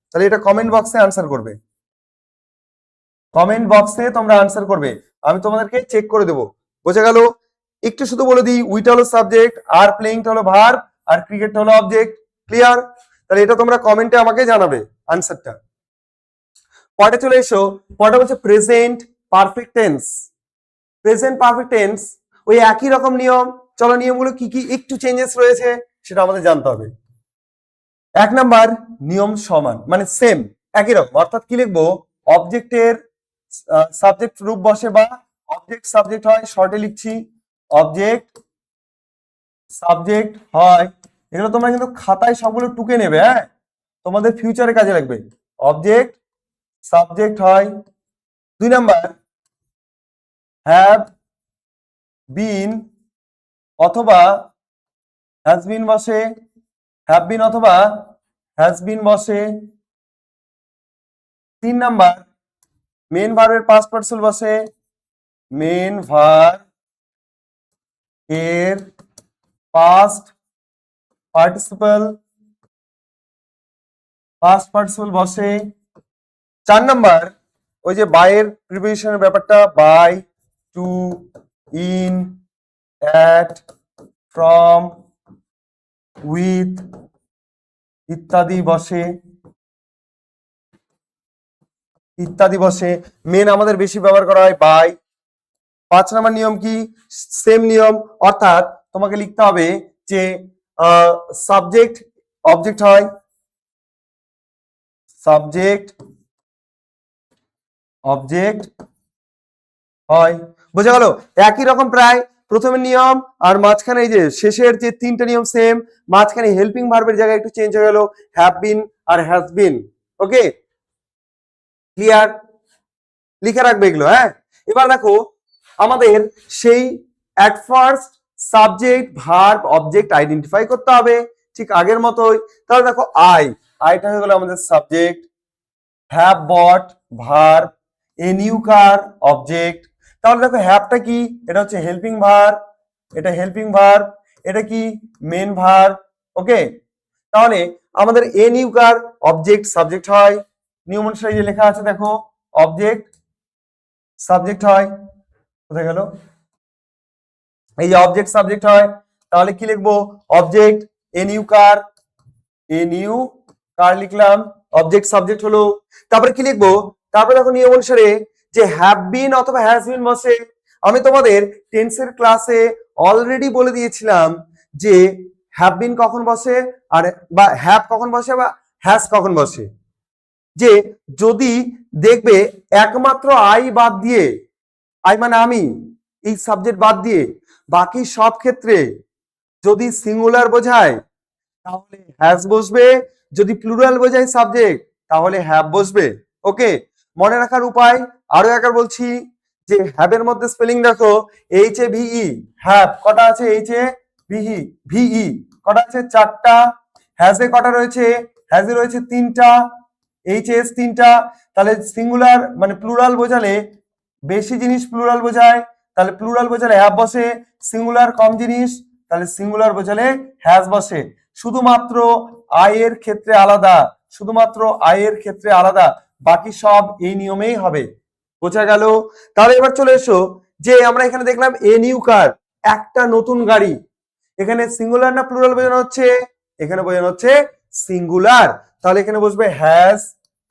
তাহলে এটা কমেন্ট বক্সে আনসার করবে, কমেন্ট বক্সে তোমরা আনসার করবে, আমি তোমাদেরকে চেক করে দেবো। বোঝা গেল? একটু শুধু বলে দিই, উইটা হলো সাবজেক্ট, আর প্লেইংটা হলো ভার্ব, আর ক্রিকেটটা হলো অবজেক্ট। ক্লিয়ার? তাহলে এটা তোমরা কমেন্টে আমাকে জানাবে আনসারটা। পরে চলে এসো, পরে হচ্ছে present perfect tense. Present perfect tense ওই একই রকম নিয়ম, চলো নিয়মগুলো কি কি একটু চেঞ্জেস রয়েছে সেটা আমাদের জানতে হবে। এক নাম্বার, নিয়ম সমান মানে সেম একই রকম, অর্থাৎ কি লিখবো, অবজেক্টের সাবজেক্ট রূপ বসে বা অবজেক্ট সাবজেক্ট হয়, শর্টে লিখছি অবজেক্ট সাবজেক্ট হয়, এগুলো তোমরা কিন্তু খাতায় সবগুলো টুকে নেবে, হ্যাঁ তোমাদের ফিউচারে কাজে লাগবে। অবজেক্ট সাবজেক্ট হয়। দুই নাম্বার, হ্যাভ বিন অথবা হ্যাজ বিন বসে, হ্যাভ বিন অথবা হ্যাজ বিন বসে। তিন নাম্বার, মেন ভার্বের পাস্ট পার্টিসিপল বসে, মেন ভার্ব এর পাস্ট পার্টিসিপল বসে। চার নাম্বার, ওই যে বাইয়ের প্রিপোজিশনের ব্যাপারটা, by, to, in, at, from, with ইত্যাদি বসে, ইত্যাদি বসে। মেন আমাদের বেশি ব্যবহার করা হয় বাই। 5 নাম্বার নিয়ম কি, সেম নিয়ম, অর্থাৎ তোমাকে লিখতে হবে যে সাবজেক্ট অবজেক্ট হয়, সাবজেক্ট অবজেক্ট হয়। বোঝা গেল? একই রকম প্রায় প্রথমের নিয়ম, আর মাঝখানে এই যে শেষের যে তিনটা নিয়ম সেম, মাঝখানে হেল্পিং ভার্বের জায়গায় একটু চেঞ্জ হয়ে গেল, হ্যাভ বিন আর হ্যাজ বিন। Okay, clear? লিখে রাখবে এগুলো, হ্যাঁ। এবার দেখো, আমাদের সেই at first subject verb object identify করতে হবে ঠিক আগের মতোই। তাহলে দেখো, আই আইটা হয়ে গেল আমাদের subject, have bought verb, A new car object. তাহলে দেখো হ্যাভটা কি, এটা হচ্ছে হেল্পিং ভার্ব, এটা হেল্পিং ভার্ব, এটা কি মেন ভার্ব। ওকে, তাহলে আমাদের এ নিউ কার অবজেক্ট সাবজেক্ট হয়, নিয়ম অনুসারে যে লেখা আছে দেখো অবজেক্ট সাবজেক্ট হয়, কোথায় গেল, এই যে অবজেক্ট সাবজেক্ট হয়। তাহলে কি লিখবো, object a new car, A new কার লিখলাম, অবজেক্ট সাবজেক্ট হলো। তারপরে কি লিখবো, তারপরে দেখো নিয়ম অনুসারে যে হ্যাভ বিন অথবা হ্যাজ বিন বসে। আমি তোমাদের টেন্সের ক্লাসে অলরেডি বলে দিয়েছিলাম যে হ্যাভ বিন কখন বসে আর বা হ্যাভ কখন বসে বা হ্যাজ কখন বসে। যে যদি দেখবে একমাত্র আই বাদ দিয়ে, আই মানে আমি, এই সাবজেক্ট বাদ দিয়ে বাকি সব ক্ষেত্রে যদি সিঙ্গুলার বোঝায় তাহলে হ্যাজ বসবে, যদি প্লুরাল বোঝায় সাবজেক্ট তাহলে হ্যাভ বসবে। ওকে, মনে রাখার উপায় আরো একবার বলছি যে হ্যাভের মধ্যে স্পেলিং দেখো এইচ এ ভিই, হ্যাভ কটা আছে, এইচ এ ভিই, ভিই কটা আছে, চারটা। হ্যাজে কটা রয়েছে, হ্যাজে রয়েছে তিনটা, এইচ এস তিনটা। তাহলে সিঙ্গুলার মানে প্লুরাল বোঝালে বেশি জিনিস প্লুরাল বোঝায়, তাহলে প্লুরাল বোঝালে হ্যাভ বসে, সিঙ্গুলার কম জিনিস তাহলে সিঙ্গুলার বোঝালে হ্যাজ বসে। শুধুমাত্র আয়ের ক্ষেত্রে আলাদা, শুধুমাত্র আয়ের ক্ষেত্রে আলাদা, বাকি সব এই নিয়মেই হবে। বোঝা গেল? তাহলে এবার চলে এসো যে আমরা এখানে দেখলাম এ নিউ কার, একটা নতুন গাড়ি। এখানে সিঙ্গুলার না প্লুরাল বোঝানো হচ্ছে, এখানে বোঝানো হচ্ছে সিঙ্গুলার। তাহলে এখানে বসবে হ্যাজ,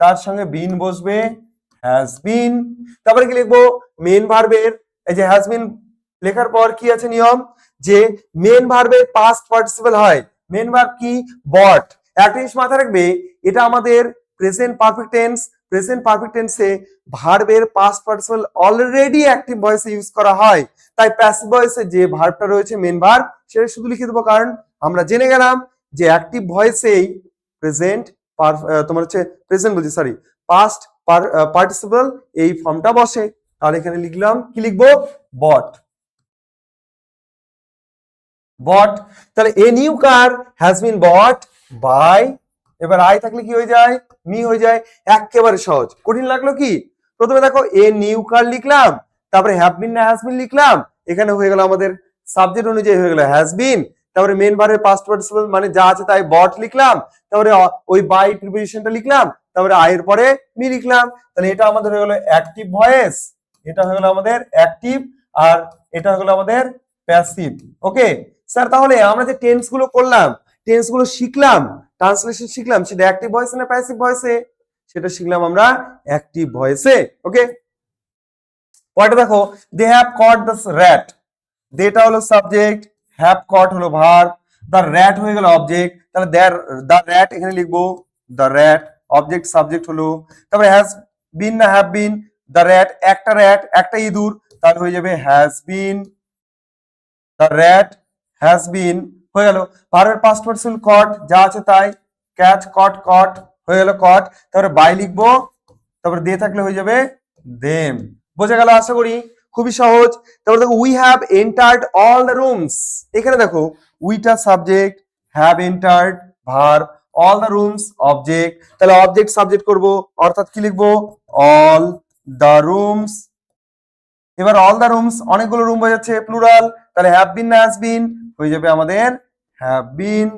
তার সঙ্গে বিন বসবে, হ্যাজ বিন। তারপরে কি লিখবো, মেন ভার্বের এই যে হ্যাজ বিন লেখার পর কি আছে নিয়ম, যে মেন ভার্বের পাস্ট পার্টিসিপল হয়। মেন ভার্ব কি, বট। একটা জিনিস মাথায় রাখবে, এটা আমাদের present perfect tense, present perfect টেন্সে ভার্বের পাস্ট পার্টিসিপল অলরেডি অ্যাক্টিভ ভয়েসে ইউজ করা হয়। তাই প্যাসিভ ভয়েসে যে ভার্বটা রয়েছে মেন ভার্ব সেটা শুধু লিখে দেবো, কারণ আমরা জেনে গেলাম যে অ্যাক্টিভ ভয়েসেই প্রেজেন্ট তোমার হচ্ছে প্রেজেন্ট বলছি সরি পাস্ট পার্টিসিপল এই ফর্মটা বসে। তাহলে এখানে লিখলাম, কি লিখবো, বট, বট। তাহলে a new car has been bought by, এবার আই থাকলে কি হয়ে যায়, মি হয়ে যায়। একেবারে সহজ, কঠিন লাগলো কি? প্রথমে দেখো এ নিউ কার লিখলাম, তারপরে হ্যাভ বিন না হ্যাজ বিন লিখলাম, এখানে হয়ে গেল আমাদের সাবজেক্ট অনুযায়ী হয়ে গেল হ্যাজ বিন, তারপরে মেন ভার্বের পাস্ট পার্টিসিপল মানে যা আছে তাই বট লিখলাম, তারপরে ওই বাই প্রিপোজিশনটা লিখলাম, তারপরে আই এর পরে মি লিখলাম। তাহলে এটা আমাদের হয়ে গেল অ্যাক্টিভ ভয়েস, এটা হয়ে গেল আমাদের অ্যাক্টিভ, আর এটা হয়ে গেল আমাদের প্যাসিভ। ওকে স্যার, তাহলে আমরা যে টেন্স গুলো করলাম, টেন্স গুলো শিখলাম, ট্রান্সলেশন শিখলাম, সেটা অ্যাক্টিভ ভয়েসে না প্যাসিভ ভয়েসে? সেটা শিখলাম আমরা অ্যাক্টিভ ভয়েসে। ওকে, পরেরটা দেখো, they have caught the rat, দেটা হলো সাবজেক্ট, হ্যাভ কট হলো ভার্ব, দ্য র্যাট হয়ে গেল অবজেক্ট। তাহলে দ্য র্যাট এখানে লিখবো, দ্য র্যাট অবজেক্ট সাবজেক্ট হলো। তারপরে হ্যাজ বিন না হ্যাভ বিন, দ্য র্যাট একটা ইঁদুর, তাহলে হয়ে যাবে has been, the rat has been হয়ে গেল। ভার্বের পাস্ট পার্টিসিপল কট, যা আছে তাই, ক্যাচ কট, কট হয়ে গেল কট। তারপরে বাই লিখবো, তারপরে দে থাকলে হয়ে যাবে দেম। বোঝা গেল আশা করি, খুবই সহজ। তারপরে দেখো we have entered all the rooms, এখানে দেখো উইটা subject, have entered verb, all the rooms object. তাহলে অবজেক্ট সাবজেক্ট করব, অর্থাৎ কি লিখবো, অল দ্য রুমস। এবার অল দ্য রুমস অনেকগুলো রুম বোঝাচ্ছে, প্লুরাল, তাহলে হ্যাভ বিন না হ্যাজ বিন হয়ে যাবে আমাদের have been,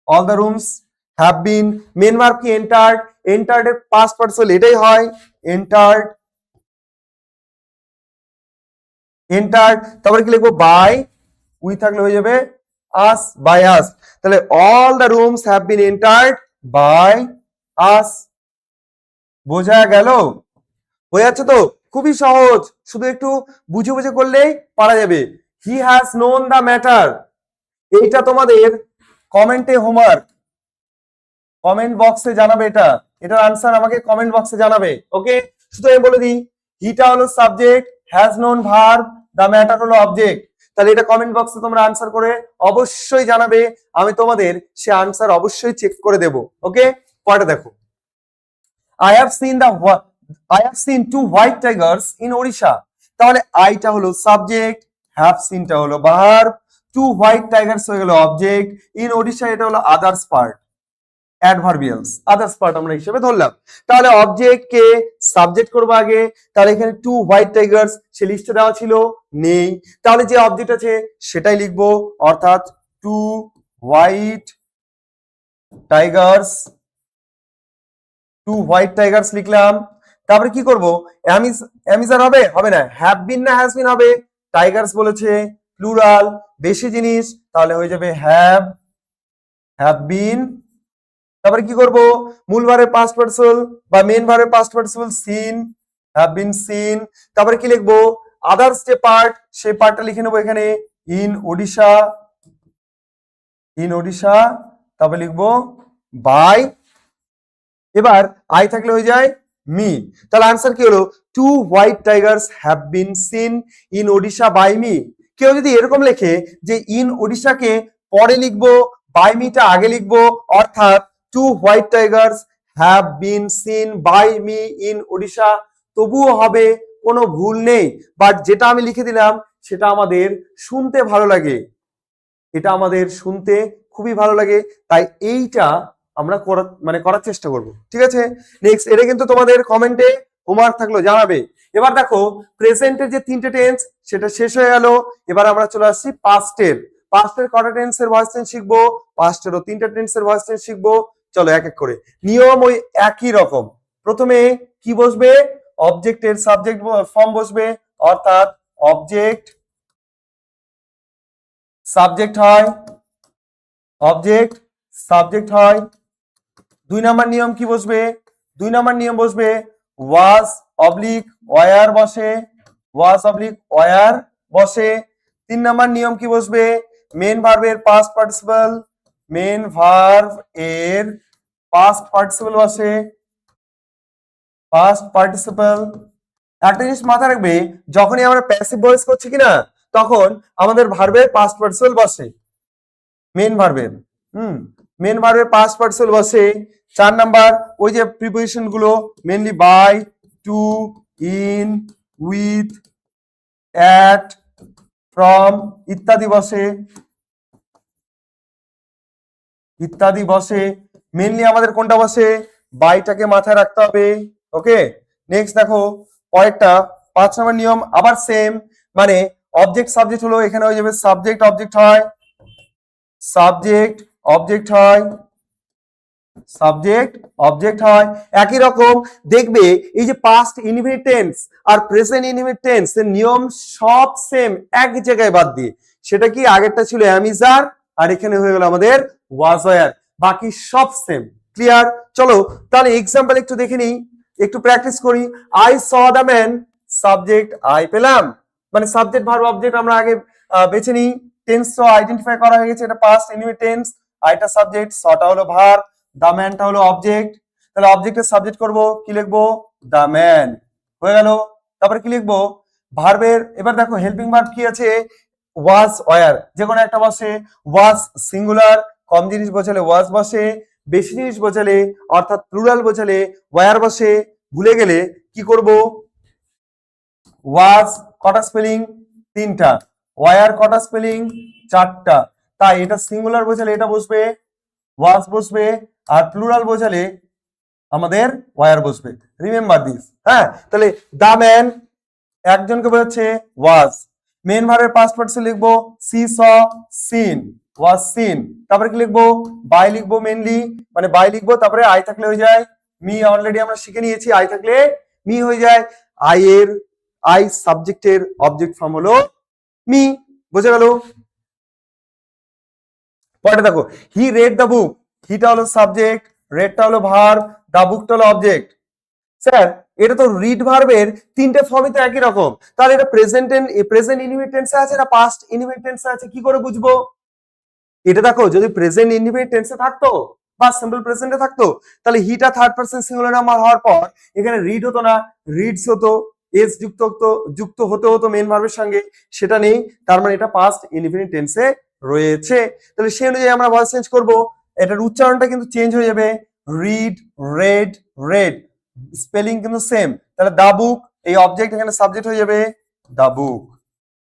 all the rooms have been. Main verb কি, এন্টার্ড, এন্টার্ড এর পাস্ট পার্টিসিপল এটাই হয়, এন্টার্ড, এন্টার্ড। তারপরে কি লিখবো, বাই, উই থাকলে হয়ে যাবে আস, বাই আস। তাহলে all the rooms have been entered by us. বোঝা গেল? হয়ে যাচ্ছে তো, খুবই সহজ, শুধু একটু বুঝে বুঝে করলেই পারা যাবে। He has known the matter, এইটা তোমাদের কমেন্টে হোমওয়ার্ক, কমেন্ট বক্সে জানাবে, এটার আনসার আমাকে কমেন্ট বক্সে জানাবে। ওকে, শুধু আমি বলে দিই, হিটা হলো subject, has known verb, the matter হলো অবজেক্ট। তাহলে এটা কমেন্ট বক্সে তোমরা আনসার করে অবশ্যই জানাবে, আমি তোমাদের সে আনসার অবশ্যই চেক করে দেব। ওকে, পরেরটা দেখো, I have seen two white tigers in Odisha. তাহলে আইটা হলো সাবজেক্ট, হ্যাভ সিনটা হলো ভার্ব, টু হোয়াইট টাইগার্স হয়ে গেল অবজেক্ট, ইন ওডিশা এটা হলো others part. Adverbials, others part আমরা হিসেবে ধরলাম। তাহলে অবজেক্ট কে সাবজেক্ট করবো আগে। তাহলে এখানে টু হোয়াইট টাইগার্স সে লিস্টে দেওয়া ছিল, নেই। তাহলে যে অবজেক্ট আছে সেটাই লিখবো, অর্থাৎ two white tigers, two white tigers লিখলাম। তারপরে কি করব, অ্যামিজার হবে, হবে না, হ্যাভ বিন না হ্যাজ বিন হবে, টাইগার্স বলেছে প্লুরাল বেশি জিনিস, তাহলে হয়ে যাবে হ্যাভ বিন। তারপরে কি করব, মূল ভার্বের পাস্ট পার্টিসিপল বা মেইন ভার্বের past participle seen, have been seen. তারপরে কি লিখবো, আদার্স যে পার্ট সেই পার্টটা লিখে নেবো এখানে, ইন ওডিশা, ইন ওডিশা। তারপরে লিখবো বাই, এবার আই থাকলে হয়ে যায় মি। তাহলে আনসার কি হলো, two white tigers have been seen in Odisha by me. কেউ যদি এরকম লেখে যে ইন ওডিশাকে পরে লিখবো, বাই মিটা আগে লিখবো, অর্থাৎ two white tigers have been seen by me in Odisha, তবুও হবে, কোনো ভুল নেই। বাট যেটা আমি লিখে দিলাম সেটা আমাদের শুনতে ভালো লাগে, এটা আমাদের শুনতে খুবই ভালো লাগে, তাই এইটা আমরা করার চেষ্টা করব, ঠিক আছে। নেক্সট, এটা কিন্তু তোমাদের কমেন্টে হোমওয়ার্ক থাকলো, জানাবে। এবার দেখো প্রেজেন্টের যে তিনটে টেন্স সেটা শেষ হয়ে গেল, এবার আমরা চলে আসছি পাস্টের। পাস্টের কটা টেন্সের ভয়েস টেন্স শিখবো, পাস্টেরও তিনটা টেন্সের ভয়েস টেন্স শিখবো। চলো এক এক করে, নিয়ম ওই একই রকম। প্রথমে কি বসবে, অবজেক্টের সাবজেক্ট ফর্ম বসবে, অর্থাৎ অবজেক্ট সাবজেক্ট হয়, অবজেক্ট সাবজেক্ট হয়। 2 নাম্বার নিয়ম কি বসবে, 2 নাম্বার নিয়ম বসবে ওয়াজ অবলিক ওয়ার বসে, ওয়াজ অবলিক ওয়ার বসে। 3 নাম্বার নিয়ম কি বসবে, মেন ভার্বের পাস্ট পার্টিসিপল, মেন ভার্ব এর পাস্ট পার্টিসিপল বসে, পাস্ট পার্টিসিপল। একটা জিনিস মাথায় রাখবে, যখনই আমরা প্যাসিভ ভয়েস করছি কিনা তখন আমাদের ভার্বের পাস্ট পার্টিসিপল বসে, মেন ভার্বের মেন ভার্বের পাস্ট পার্টিসিপল বসে। 4 নাম্বার ওই যে প্রিপোজিশন গুলো mainly by, to, in, with, at, from ইত্যাদি বসে, ইত্যাদি বসে। মেনলি আমাদের কোনটা বসে, বাইটাকে মাথায় রাখতে হবে, ওকে। নেক্সট দেখো পরেরটা 5 নম্বর নিয়ম আবার সেম, মানে অবজেক্ট সাবজেক্ট হলো, এখানে হয়ে যাবে সাবজেক্ট অবজেক্ট হয়, সাবজেক্ট অবজেক্ট হয়, সাবজেক্ট অবজেক্ট হয়। একই রকম দেখবে এই যে পাস্ট ইনডিফিনিট টেন্স আর প্রেজেন্ট ইনডিফিনিট টেন্স এর নিয়ম সব সেম, এক জায়গায় বাদ দিয়ে। সেটা কি, আগেরটা ছিল অ্যামিজার আর এখানে হয়ে গেল আমাদের ওয়াজ ওয়ার, বাকি সব সেম। ক্লিয়ার? চলো তাহলে এক্সাম্পল একটু দেখে নিই, একটু প্র্যাকটিস করি। I saw the man, subject I পেলাম, মানে সাবজেক্ট ভার্ব অবজেক্ট আমরা আগে বেছে নিই। টেন্স তো আইডেন্টিফাই করা হয়ে গেছে, এটা পাস্ট ইনডিফিনিট টেন্স, আইটা সাবজেক্ট, সটা হলো ভার্ব, দা ম্যানটা হলো অবজেক্ট। তাহলে অবজেক্টের সাবজেক্ট করব, কি লিখবো, দা ম্যান, হয়ে গেল। তারপরে কি লিখবো, ভার্বের, এবার দেখো হেল্পিং ভার্ব কি আছে, ওয়াজ ওয়ার, যে কোনো একটা বসে। ওয়াজ সিঙ্গুলার, কম জিনিস বোঝালে ওয়াজ বসে, বেশি জিনিস বোঝালে অর্থাৎ প্লুরাল বোঝালে ওয়ার বসে। ভুলে গেলে কি করব, ওয়াজ কটা স্পেলিং, 3টা, ওয়ার কটা স্পেলিং, 4টা, তাই এটা সিঙ্গুলার বোঝালে এটা বসবে, ওয়াজ বসবে, আর প্লুরাল বোঝালে আমাদের ওয়ার বসবে। রিমেম্বার দিস, হ্যাঁ। তাহলে দা ম্যান একজনকে বোঝাচ্ছে, ওয়াজ। মেন ভার্বের পাস্ট পার্টিসিপল লিখবো, see saw seen, was seen. তারপরে কি লিখবো, বাই লিখবো, মেনলি মানে বাই লিখবো, তারপরে আই থাকলে হয়ে যায় মি, অলরেডি আমরা শিখে নিয়েছি, আই থাকলে মি হয়ে যায়। আই এর, আই সাবজেক্টের অবজেক্ট ফর্ম হলো মি, বুঝে গেল? পরেরটা দেখো, হি রেড দ্য বুক, হিটা হলো সাবজেক্ট, রেডটা হলো ভার্ব, দ্য বুকটা হলো অবজেক্ট। স্যার এটা তো রিড ভার্বের 3টে ফর্মই তো একই রকম, তাহলে এটা প্রেজেন্ট ইনডিফিনিট টেন্সে আছে না পাস্ট ইনডিফিনিট টেন্সে আছে, কি করে বুঝবো? এটা দেখো যদি প্রেজেন্ট ইনডিফিনিট টেন্সে থাকতো বা সিম্পল প্রেজেন্টে থাকতো, তাহলে হিটা থার্ড পারসন সিঙ্গুলার নাম্বার হওয়ার পর এখানে রিড হতো না, রিডস হতো, এস যুক্ত হতো মেন ভার্বের সঙ্গে, সেটা নেই, তার মানে এটা পাস্ট ইনডিফিনিট টেন্সে রয়েছে। তাহলে সেই অনুযায়ী আমরা ভয়েস চেঞ্জ করব, এটার উচ্চারণটা কিন্তু চেঞ্জ হয়ে যাবে, রিড, রেড, রেড, স্পেলিং কিন্তু সেম। তাহলে দা বুক, এই অবজেক্ট এখানে সাবজেক্ট হয়ে যাবে দা বুক।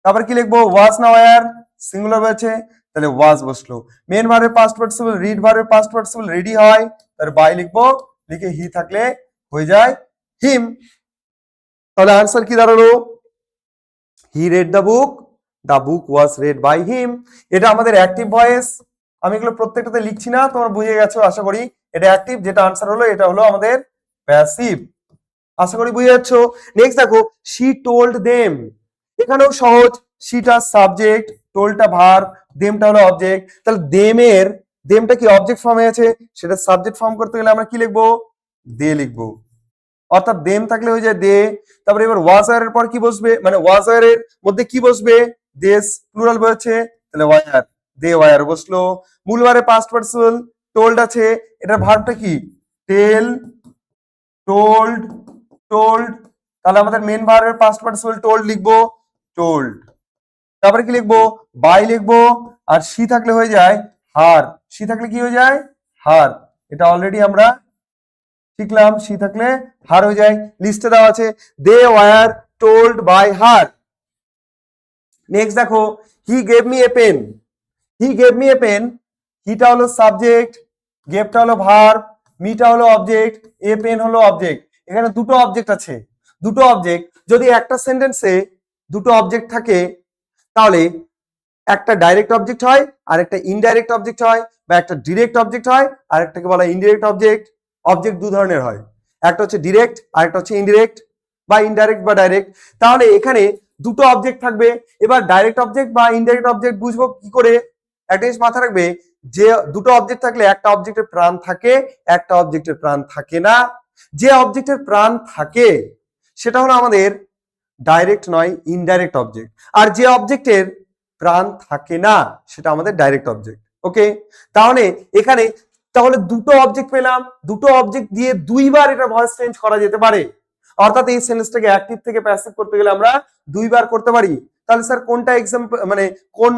তারপর কি লিখবো, ওয়াজ না ওয়ার, সিঙ্গুলার হয়েছে, তাহলে ওয়াজ বসলো। মেন ভার্বের পাস্ট পার্টিসিপল, রিড ভার্বের পাস্ট পার্টিসিপল রেডি হয়, তার বাই লিখবো, লিখে হি থাকলে হয়ে যায় হিম। তাহলে আনসার কি দাঁড়ালো? He read the book was read by him. এটা আমাদের অ্যাক্টিভ ভয়েস। আমি এগুলো প্রত্যেকটাতে লিখছি না, তোমরা বুঝে গেছো আশা করি। এটা অ্যাক্টিভ, যেটা আনসার হলো এটা হলো আমাদের প্যাসিভ। আশা করি বুঝে যাচ্ছ। নেক্সট দেখো, শি টোল্ড দেম। এখানেও সহজ, শিটা সাবজেক্ট, টোল্ডটা ভার্ব, দেমটা হলো অবজেক্ট। তাহলে দেমটা কি অবজেক্ট ফর্মে আছে, সেটা সাবজেক্ট ফর্ম করতে গেলে আমরা কি লিখবো? দে লিখবো। অর্থাৎ দেম থাকলে হয়ে যায় দে। তারপরে এবার ওয়াজ এর পর কি বসবে, মানে ওয়াজ এর মধ্যে কি বসবে? দেশ প্লুরাল বসছে, তাহলে ওয়ার, দে ওয়ার বসলো। মূলবারে পাস্ট পার্টিসিপল টোল্ড আছে, এটার ভার্বটা কি? টেল, টোল্ড, টোল্ড। তাহলে আমাদের মেন ভার্বের পাস্ট পার্টিসিপল টোল্ড লিখবো, টোল্ড। তারপরে কি লিখবো? বাই লিখবো। আর সি থাকলে হয়ে যায় হার, সি থাকলে কি হয়ে যায়? হার। এটা অলরেডি আমরা শিখলাম, সি থাকলে হার হয়ে যায়, লিস্টে দেওয়া আছে। They were told by her. Next দেখো, he gave me a pen. He gave me a pen, হিটা হলো সাবজেক্ট, গেভটা হলো ভার্ব, মিটা হলো অবজেক্ট, এ পেন হলো অবজেক্ট। এখানে দুটো অবজেক্ট আছে, দুটো অবজেক্ট। যদি একটা সেন্টেন্সে দুটো অবজেক্ট থাকে, তাহলে একটা ডাইরেক্ট অবজেক্ট হয় আর একটা ইনডাইরেক্ট অবজেক্ট হয়, বা একটা ডিরেক্ট অবজেক্ট হয় আর একটাকে বলা হয় ইনডিরেক্ট অবজেক্ট। অবজেক্ট দু ধরনের হয়, একটা হচ্ছে ডিরেক্ট আর একটা হচ্ছে ইনডিরেক্ট, বা ইনডাইরেক্ট বা ডাইরেক্ট। তাহলে এখানে দুটো অবজেক্ট থাকবে। এবার ডাইরেক্ট অবজেক্ট বা ইনডাইরেক্ট অবজেক্ট বুঝবো কি করে? একটা জিনিস মাথায় রাখবে, যে দুটো অবজেক্ট থাকলে একটা অবজেক্টের প্রাণ থাকে, একটা অবজেক্টের প্রাণ থাকে না। যে অবজেক্টের প্রাণ থাকে সেটা হলো আমাদের ডাইরেক্ট নয়, ইনডাইরেক্ট অবজেক্ট। আর যে অবজেক্টের প্রাণ থাকে না সেটা আমাদের ডাইরেক্ট অবজেক্ট। ওকে, তাহলে এখানে দুটো অবজেক্ট পেলাম, দুটো অবজেক্ট দিয়ে দুইবার এটা ভয়েস চেঞ্জ করা যেতে পারে। অর্থাৎ এই সেন্টেন্সটাকে অ্যাক্টিভ থেকে প্যাসিভ করতে গেলে আমরা দুইবার করতে পারি। তাহলে স্যার কোনটা এক্সাম, মানে কোন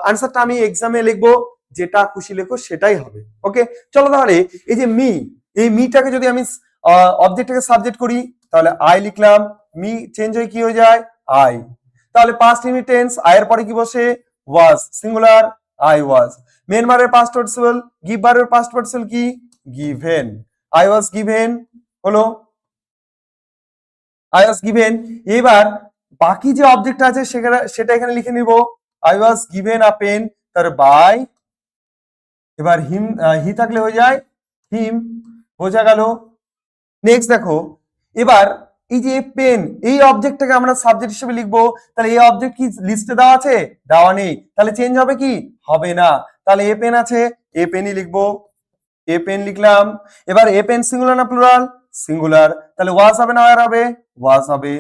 আনসারটা আমি এক্সামে লিখবো? যেটা খুশি লেখো সেটাই হবে। ওকে, চলো তাহলে এই যে মি, এই মিটাকে যদি আমি অবজেক্টটাকে সাবজেক্ট করি, তাহলে আই লিখলাম, মি চেঞ্জ হয়ে কি হয়ে যায়? আই। তাহলে পাস্ট ইনটেন্স, আই এর পরে কি বসে? Was, singular, I was. Main ভার্বের পাস্ট পার্টিসিপল, গিভ ভার্বের পাস্ট পার্টিসিপল কি? গিভেন। আই ওয়াজ গিভেন হলো, আই ওয়াজ গিভেন। এবার বাকি যে অবজেক্ট আছে সেটা এখানে লিখে নিব, I was given a pen, তার বাই, এবার হিম, হি থাকলে হয়ে যায় হিম, বোঝা গেল। নেক্সট দেখো, এবার এই যে পেন, এই অবজেক্টটাকে আমরা সাবজেক্ট হিসেবে লিখবো। তাহলে এই অবজেক্ট কি লিস্টে দেওয়া আছে? দেওয়া নেই, তাহলে চেঞ্জ হবে কি? হবে না। তাহলে এ পেন আছে, এ পেনই লিখবো, এ পেন লিখলাম। এবার এ পেন সিঙ্গুলার না প্লুরাল? সিঙ্গুলার, তাহলে ওয়াজ হবে না ওয়ার হবে? ওয়াজ হবে।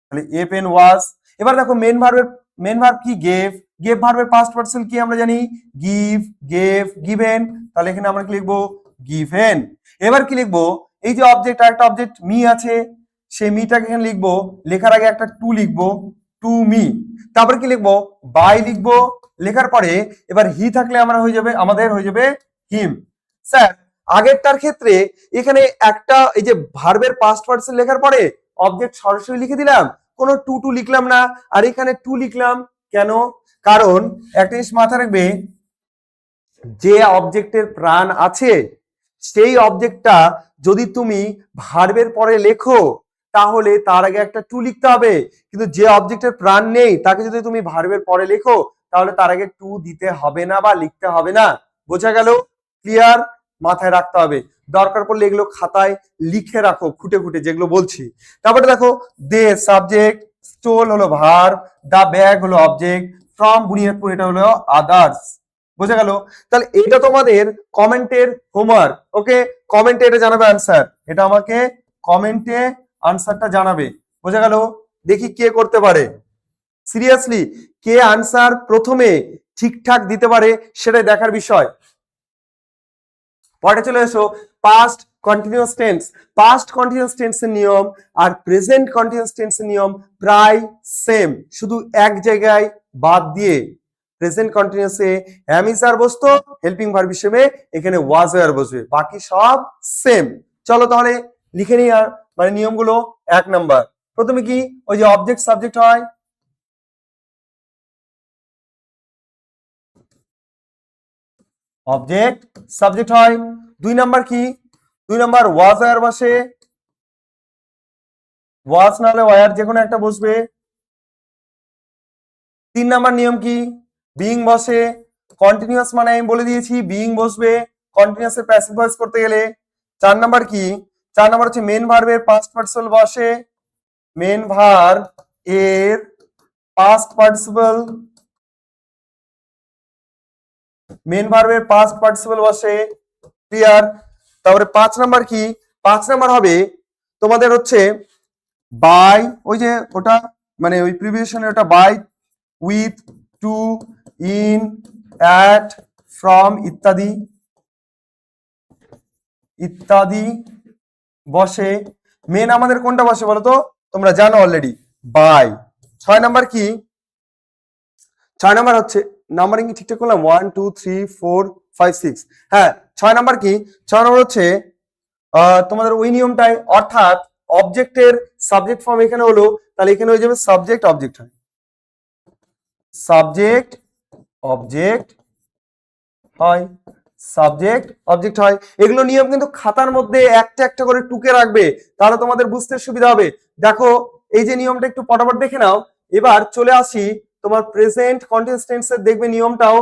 তাহলে এ পেন ওয়াজ। এবার দেখো মেন ভার্ব কি? গেভ। গেভ ভার্বের পাস্ট পার্টিসিপল কি আমরা জানি? Give, gave, given. তাহলে এখানে আমরা কি লিখবো? গিভেন। এবার কি লিখবো? এই যে অবজেক্ট, একটা অবজেক্ট মি আছে, সেই মিটাকে এখানে লিখবো, লেখার আগে একটা টু লিখবো, টু মি। তারপরে কি লিখবো? বাই লিখবো। লেখার পরে এবার হি থাকলে আমাদের হয়ে যাবে হিম। স্যার আগেরটার ক্ষেত্রে এখানে একটা এই যে ভার্বের পাস্ট পার্টিসিপল লেখার পরে অবজেক্ট সরাসরি লিখে দিলাম, কোনো টু টু লিখলাম না, আর এখানে টু লিখলাম কেন? কারণ একটা জিনিস মাথায় রাখবে, যে অবজেক্টের প্রাণ আছে সেই অবজেক্টটা যদি তুমি ভার্বের পরে লেখো, তাহলে তার আগে একটা টু লিখতে হবে। কিন্তু যে অবজেক্টের প্রাণ নেই তাকে যদি তুমি ভার্বের পরে লেখো, তাহলে তার আগে টু দিতে হবে না বা লিখতে হবে না। বোঝা গেল? ক্লিয়ার? মাথায় রাখতে হবে, দরকার পড়লে এগুলো খাতায় লিখে রাখো খুঁটে খুঁটে যেগুলো বলছি। তারপরে দেখো, দে সাবজেক্ট, স্টোল হলো ভার্ব, দা ব্যাগ হলো অবজেক্ট, ফ্রম বুনিয়াদপুর এটা হলো আদার্স। বোঝা গেল? তাহলে এটা তোমাদের কমেন্টের হোমওয়ার্ক। ওকে, কমেন্টে এটা জানাবে আনসার, এটা আমাকে কমেন্টে আনসারটা জানাবে। বোঝা গেল? দেখি কে করতে পারে, সিরিয়াসলি কে আনসার প্রথমে ঠিকঠাক দিতে পারে সেটাই দেখার বিষয়। পরে চলে এসো, past continuous tense. Past continuous টেন্সের নিয়ম আর প্রেজেন্ট কন্টিনিউয়াস টেন্সের নিয়ম প্রায় সেম, শুধু এক জায়গায় বাদ দিয়ে প্রেজেন্ট কন্টিনিউয়াসে am is আর বসতো হেল্পিং ভার্ব হিসেবে, এখানে was আর বসবে, বাকি সব সেম। চলো তাহলে লিখে নিই আর মানে নিয়মগুলো। 1 নাম্বার, প্রথমে কি ওই যে অবজেক্ট সাবজেক্ট হয়, অবজেক্ট সাবজেক্ট হয়। 2 নাম্বার কি? 2 নাম্বার ওয়াজ ওয়্যার বসে, ওয়াজ নাহলে ওয়্যার যে কোনো একটা বসবে। 3 নাম্বার নিয়ম কি? বিইং বসে, কন্টিনিউয়াস মানে আমি বলে দিয়েছি বিইং বসবে কন্টিনিউয়াস এর প্যাসিভ ভয়েস করতে গেলে। 4 নাম্বার কি? 4 নাম্বার হচ্ছে মেন ভার্বের পাস্ট পার্টিসিপল বসে, মেন ভার্ব এর পাস্ট পার্টিসিপল, মেন ভার্বের পাস্ট পার্টিসিপল বসে। ক্লিয়ার? তারপরে 5 নাম্বার কি? 5 নাম্বার হবে তোমাদের হচ্ছে বাই, ওই যে ওটা মানে ওই প্রিভিয়েশনে ওটা by, with, to, in, at, from ইত্যাদি ইত্যাদি বসে। মেন আমাদের কোনটা বসে বলো তো? তোমরা জানো অলরেডি, বাই। 6 নাম্বার কি? 6 নাম্বার হচ্ছে নাম্বারিং কি ঠিকঠাক করলাম? 1 2 3 4 5 6। হ্যাঁ, 6 নাম্বার কি? 6 নাম্বার হচ্ছে তোমাদের ওই নিয়মটাই, অর্থাৎ অবজেক্টের সাবজেক্ট ফর্ম এখানে হলো, তাহলে এখানে হয়ে যাবে সাবজেক্ট অবজেক্ট হয়, সাবজেক্ট অবজেক্ট হয়, সাবজেক্ট অবজেক্ট হয়। এগুলো নিয়ম কিন্তু খাতার মধ্যে একটা একটা করে টুকে রাখবে, তাহলে তোমাদের বুঝতে সুবিধা হবে। দেখো এই যে নিয়মটা একটু পটাপট দেখে নাও। এবার চলে আসি তোমার প্রেজেন্ট কন্টিনিউয়াস টেন্সের, দেখবে নিয়মটাও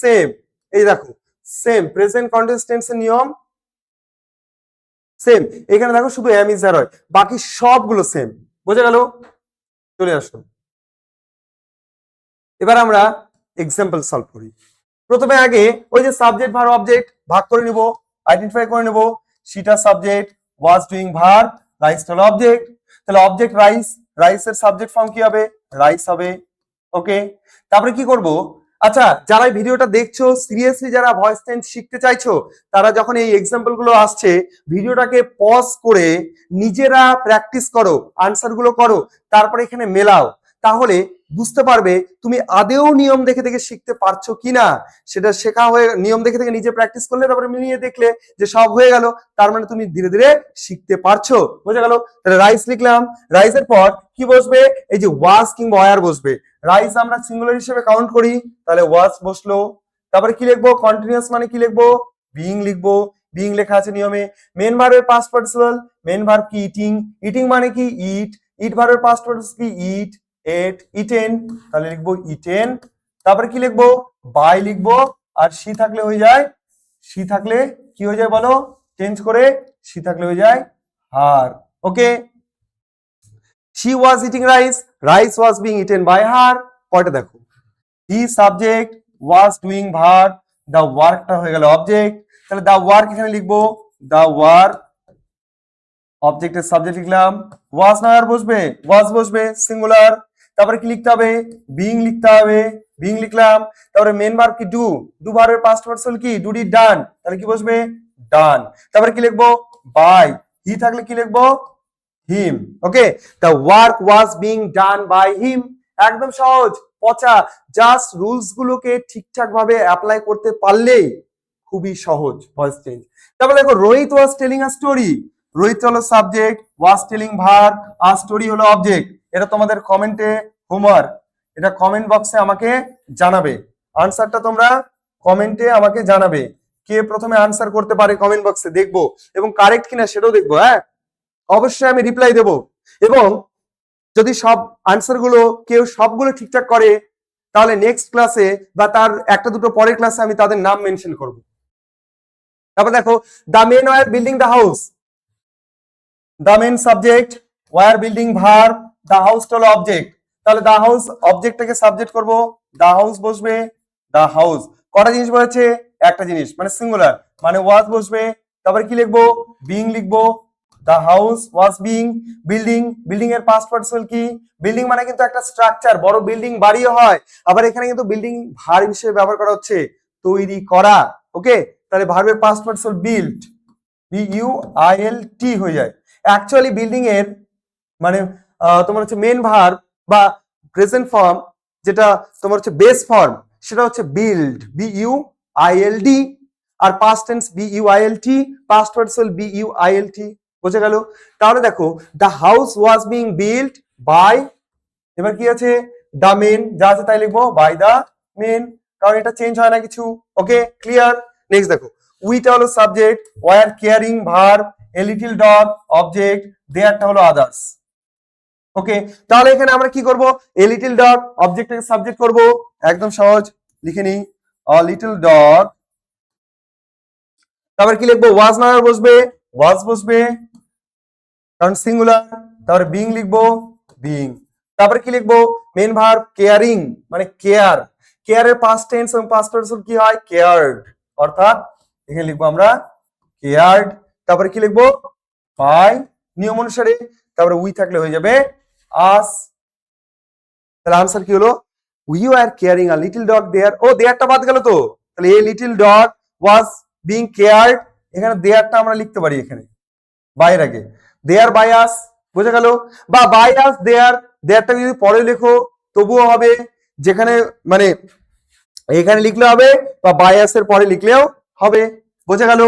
সেম। এই দেখো সেম প্রেজেন্ট কন্টিনিউয়াস টেন্সের নিয়ম সেম। এখানে দেখো শুধু এম ইজ আর হয়, বাকি সবগুলো সেম। বোঝা গেল? চলে আসো, এবার আমরা এক্সাম্পল সলভ করি। প্রথমে আগে ওই যে সাবজেক্ট ভার্ব অবজেক্ট ভাগ করে নিব, আইডেন্টিফাই করে নেব। সিটা subject, was doing verb, rice হলো অবজেক্ট। তাহলে অবজেক্ট রাইস, রাইসের সাবজেক্ট ফর্ম কি হবে? রাইস হবে। ওকে, তারপরে কি করব? আচ্ছা, যারা এই ভিডিওটা দেখছো সিরিয়াসলি, যারা ভয়েস টেন্স শিখতে চাইছো, তারা যখন এই এক্সাম্পল গুলো আসছে ভিডিওটাকে পজ করে নিজেরা প্র্যাকটিস করো, আনসার গুলো করো, তারপরে এখানে মেলাও, তাহলে বুঝতে পারবে তুমি আদেও নিয়ম দেখে দেখে শিখতে পারছো কিনা। সেটা শেখা হয়ে নিয়ম দেখে দেখে নিজে প্র্যাকটিস করলে, তারপরে মিলিয়ে দেখলে যে সব হয়ে গেল, তার মানে তুমি ধীরে ধীরে শিখতে পারছো। বোঝা গেল? তাহলে রাইস লিখলাম, রাইসের পর কি বসবে? এই যে ওয়াজ কিংবা ওয়্যার বসবে। রাইস আমরা সিঙ্গুলার হিসেবে কাউন্ট করি, তাহলে ওয়াজ বসলো। তারপরে কি লিখবো? কন্টিনিউয়াস মানে কি লিখবো? বিইং লিখবো। বিইং লেখা আছে নিয়মে। মেন ভার্বের পাস্ট পার্টিসিপল, মেন ভার্ব কি? ইটিং। ইটিং মানে কি? ইট। ইট ভার্বের পাস্ট পার্টিসিপল কি? ইট, এট, ইটেন, তাহলে লিখবো ইটেন। তারপরে কি লিখবো? বাই লিখবো। আর সি থাকলে হয়ে যায়, সি থাকলে কি হয়ে যায় বলো? চেঞ্জ করে সি থাকলে হয়ে যায় হার। ওকে, she was eating rice, rice was being eaten by her। পরেরটা দেখো, he subject, was doing verb, the workটা হয়ে গেল অবজেক্ট। তাহলে the work এখানে লিখবো, the work অবজেক্টের সাবজেক্ট লিখলাম। was না আর বসবে, was বসবে সিঙ্গুলার। তারপরে কি লিখতে হবে? বিইং লিখতে হবে। বিইং লিখলাম। তারপরে মেন ভার্ব কি? ডু। ডু ভার্বের পাস্ট পার্টিসিপল কি? ডু ডিড ডান, তাহলে কি বসবে? ডান। তারপরে কি লিখবো? বাই। হি থাকলে কি লিখবো? Him. Okay, the work was being done by him. একদম সহজ, পচা। জাস্ট রুলস গুলোকে ঠিকঠাক ভাবে অ্যাপ্লাই করতে পারলেই খুবই সহজ ভয়েস চেঞ্জ। তারপরে দেখো, Rohit was telling a story. Rohit হলো সাবজেক্ট, ওয়াজ টেলিং ভার্ব, আর স্টোরি হলো অবজেক্ট। এটা তোমাদের কমেন্টে হোমওয়ার্ক, এটা কমেন্ট বক্সে আমাকে জানাবে। আনসারটা তোমরা কমেন্টে আমাকে জানাবে, কে প্রথমে আনসার করতে পারে কমেন্ট বক্সে দেখবো, এবং কারেক্ট কিনা সেটাও দেখবো। হ্যাঁ, অবশ্যই আমি রিপ্লাই দেব। এবং যদি সব আনসার গুলো কেউ সবগুলো ঠিকঠাক করে, তাহলে নেক্সট ক্লাসে বা তার একটা দুটো পরের ক্লাসে আমি তাদের নাম মেনশন করব। তারপর দেখো, the men were building the house. The men subject, were building verb, the house হলো অবজেক্ট। তাহলে দ্য হাউস অবজেক্টটাকে সাবজেক্ট করব, দ্য হাউস বসবে। দ্য হাউস কটা জিনিস বলেছে? একটা জিনিস, মানে সিঙ্গুলার, মানে ওয়াজ বসবে। তারপরে কি লিখবো? বিং লিখবো। The house was being. Building, building এর পাস্ট পার্টিসিপল কি? বিল্ডিং মানে কিন্তু একটা স্ট্রাকচার, বড় বিল্ডিং বাড়িও হয়। আবার এখানে কিন্তু বিল্ডিং ভার্ব হিসেবে ব্যবহার করা হচ্ছে, তৈরি করা। ওকে, তাহলে ভার্বের পাস্ট পার্টিসিপল বিল্ট, বিইউআইএলটি হয়ে যায়। অ্যাকচুয়ালি বিল্ডিং এর মানে তোমার হচ্ছে মেন ভার্ব বা প্রেজেন্ট ফর্ম, যেটা তোমার হচ্ছে বেস ফর্ম, সেটা হচ্ছে বিল্ড, বিইউআইএলডি। আর past tense B U I L T, past participle B U I L T. বুঝে গেল? তাহলে দেখো, the house was being built by, এবার কি আছে? দ্য মেন, যা আছে তাই লিখবো, বাই দ্য মেন, কারণ এটা চেঞ্জ হয় না কিছু। ওকে, ক্লিয়ার? নেক্সট দেখো, উইটা হলো subject, were caring verb, a little dog object, দেয়ারটা হলো আদার্স। ওকে, তাহলে এখানে আমরা কি করব, এ লিটল ডগ অবজেক্টটাকে সাবজেক্ট করব, একদম সহজ, লিখে নিই আ লিটল ডগ, তারপর কি লিখবো, ওয়াজ নাম্বার বসবে, ওয়াজ বসবে কারণ সিঙ্গুলার, তারপরে বিং লিখবো, বিং, তারপরে কি লিখবো, মেন ভার্ব কেয়ারিং মানে কেয়ার, কেয়ারের পাস্ট টেন্স এবং পাস্ট পার্টিসিপল কি হয়, কেয়ার্ড, অর্থাৎ এখানে লিখবো আমরা কেয়ার্ড, তারপরে কি লিখবো, বাই, নিয়ম অনুসারে, তারপরে উই থাকলে হয়ে যাবে আস। তাহলে আনসার কি হলো, we are caring a little dog there, ও দেয়ারটা বাদ গেল তো, তাহলে a little dog was being cared, এখানে দেয়ারটা আমরা লিখতে পারি এখানে বাইয়ের আগে, দেয়ার বাই আস, বোঝা গেল, বা বাই আস দেয়ার, দেয়ারটা যদি পরে লেখো তবুও হবে, যেখানে মানে এখানে লিখলে হবে বা বাই আস এর পরে লিখলেও হবে, বোঝা গেল।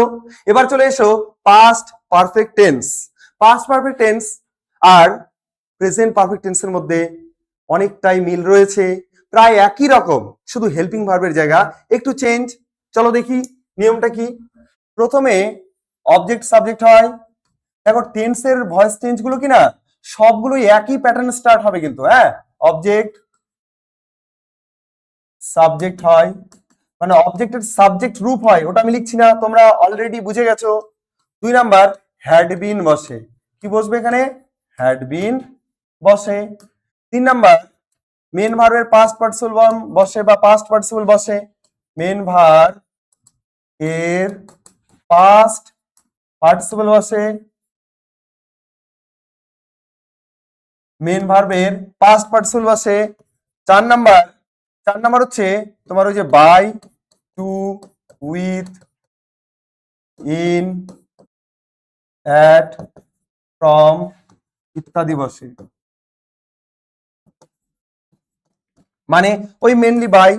এবার চলে এসো past perfect tense. Past perfect tense আর প্রেজেন্ট পারফেক্ট টেন্সের মধ্যে অনেকটাই মিল রয়েছে, প্রায় একই রকম, শুধু হেল্পিং ভার্বের জায়গা একটু চেঞ্জ। চলো দেখি নিয়মটা কি। প্রথমে অবজেক্ট সাবজেক্ট হয়, দেখো টেন্সের ভয়েস চেঞ্জ গুলো কি না সবগুলো একই প্যাটার্ন স্টার্ট হবে কিন্তু, হ্যাঁ, অবজেক্ট সাবজেক্ট হয়, মানে অবজেক্টের সাবজেক্ট রূপ হয়, ওটা আমি লিখছি না, তোমরা অলরেডি বুঝে গেছো। 2 নাম্বার হ্যাড বিন বসে, কি বসবে এখানে, হ্যাড বিন বসে। 3 নাম্বার মেন ভার্বের পাস্ট পার্টিসিপল বসে বা পাস্ট পার্টিসিপল বসে, মেন ভার্ব এর পাস্ট পার্টিসিপল বসে, মেন ভার্বের পাস্ট পার্টিসিপল বসে। 4 নাম্বার হচ্ছে তোমার ওই যে by, to, with, in, at, from ইত্যাদি বসে, মানে ওই মেনলি বাই।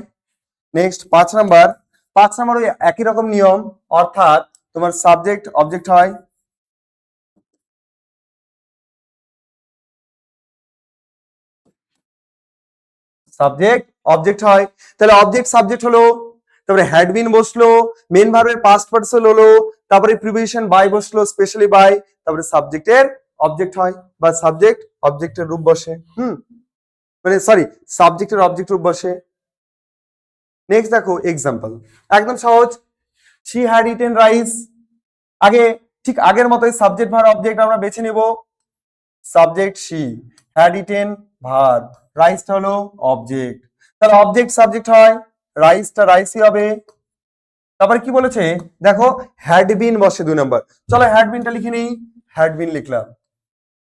নেক্সট 5 নাম্বার ওই একই রকম নিয়ম, অর্থাৎ তোমার সাবজেক্ট অবজেক্ট হয়, সাবজেক্ট অবজেক্ট হয়, তাহলে অবজেক্ট সাবজেক্ট হলো, তারপরে হ্যাড বিন বসলো, মেন ভার্বের পাস্ট পার্টিসিপল হলো, তারপরে প্রিপোজিশন বাই বসলো, স্পেশালি বাই, তারপরে সাবজেক্টের অবজেক্ট হয় বা সাবজেক্ট অবজেক্টের রূপ বসে, মানে সরি সাবজেক্টের অবজেক্ট রূপ বসে। নেক্সট দেখো এক্সাম্পল, একদম সহজ, শি হ্যাড ইটেন রাইস, আগে ঠিক আগের মতোই সাবজেক্ট ভার্ব অবজেক্ট আমরা বেছে নেব, subject she, had eaten verb, রাইসটা হলো অবজেক্ট, তাহলে অবজেক্ট সাবজেক্ট হয়, রাইসটা রাইসই হবে। তারপরে কি বলেছে দেখো, হ্যাড বিন বসে 2 নাম্বার, চলো হ্যাড বিনটা লিখে নিই, হ্যাড বিন লিখলাম।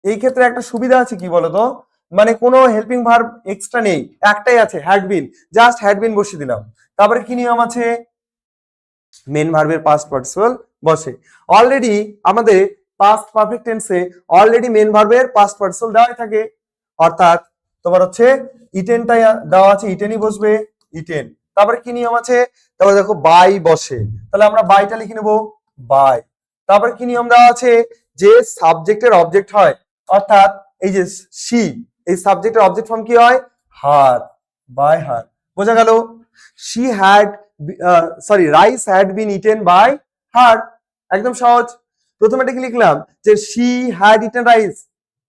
এই ক্ষেত্রে একটা সুবিধা আছে কি বলতো, মানে কোনো হেল্পিং ভার্ব এক্সট্রা নেই, একটাই আছে had been, just had been বসিয়ে দিলাম। তারপরে কি নিয়ম আছে, মেন ভার্বের পাস্ট পার্টিসিপল বসে, অলরেডি আমাদের পাস্ট পারফেক্ট টেন্সে অলরেডি মেন ভার্বের পাস্ট পার্টিসিপল দেওয়াই থাকে, অর্থাৎ তোমার হচ্ছে ইটেনটা দেওয়া আছে, ইটেনই বসবে, ইটেন। তারপরে কি নিয়ম আছে, তারপরে দেখো বাই বসে, তাহলে আমরা বাইটা লিখে নেব, বাই। তারপরে কি নিয়ম দেওয়া আছে, যে সাবজেক্টের অবজেক্ট হয়, অর্থাৎ এই যে শি, এই সাবজেক্টের অবজেক্ট ফর্ম কি হয়, হার, বাই হার, বোঝা গেল। She had sorry rice had been eaten by her, একদম সহজ। প্রথমে কি লিখলাম, যে শি হ্যাড ইটেন রাইস,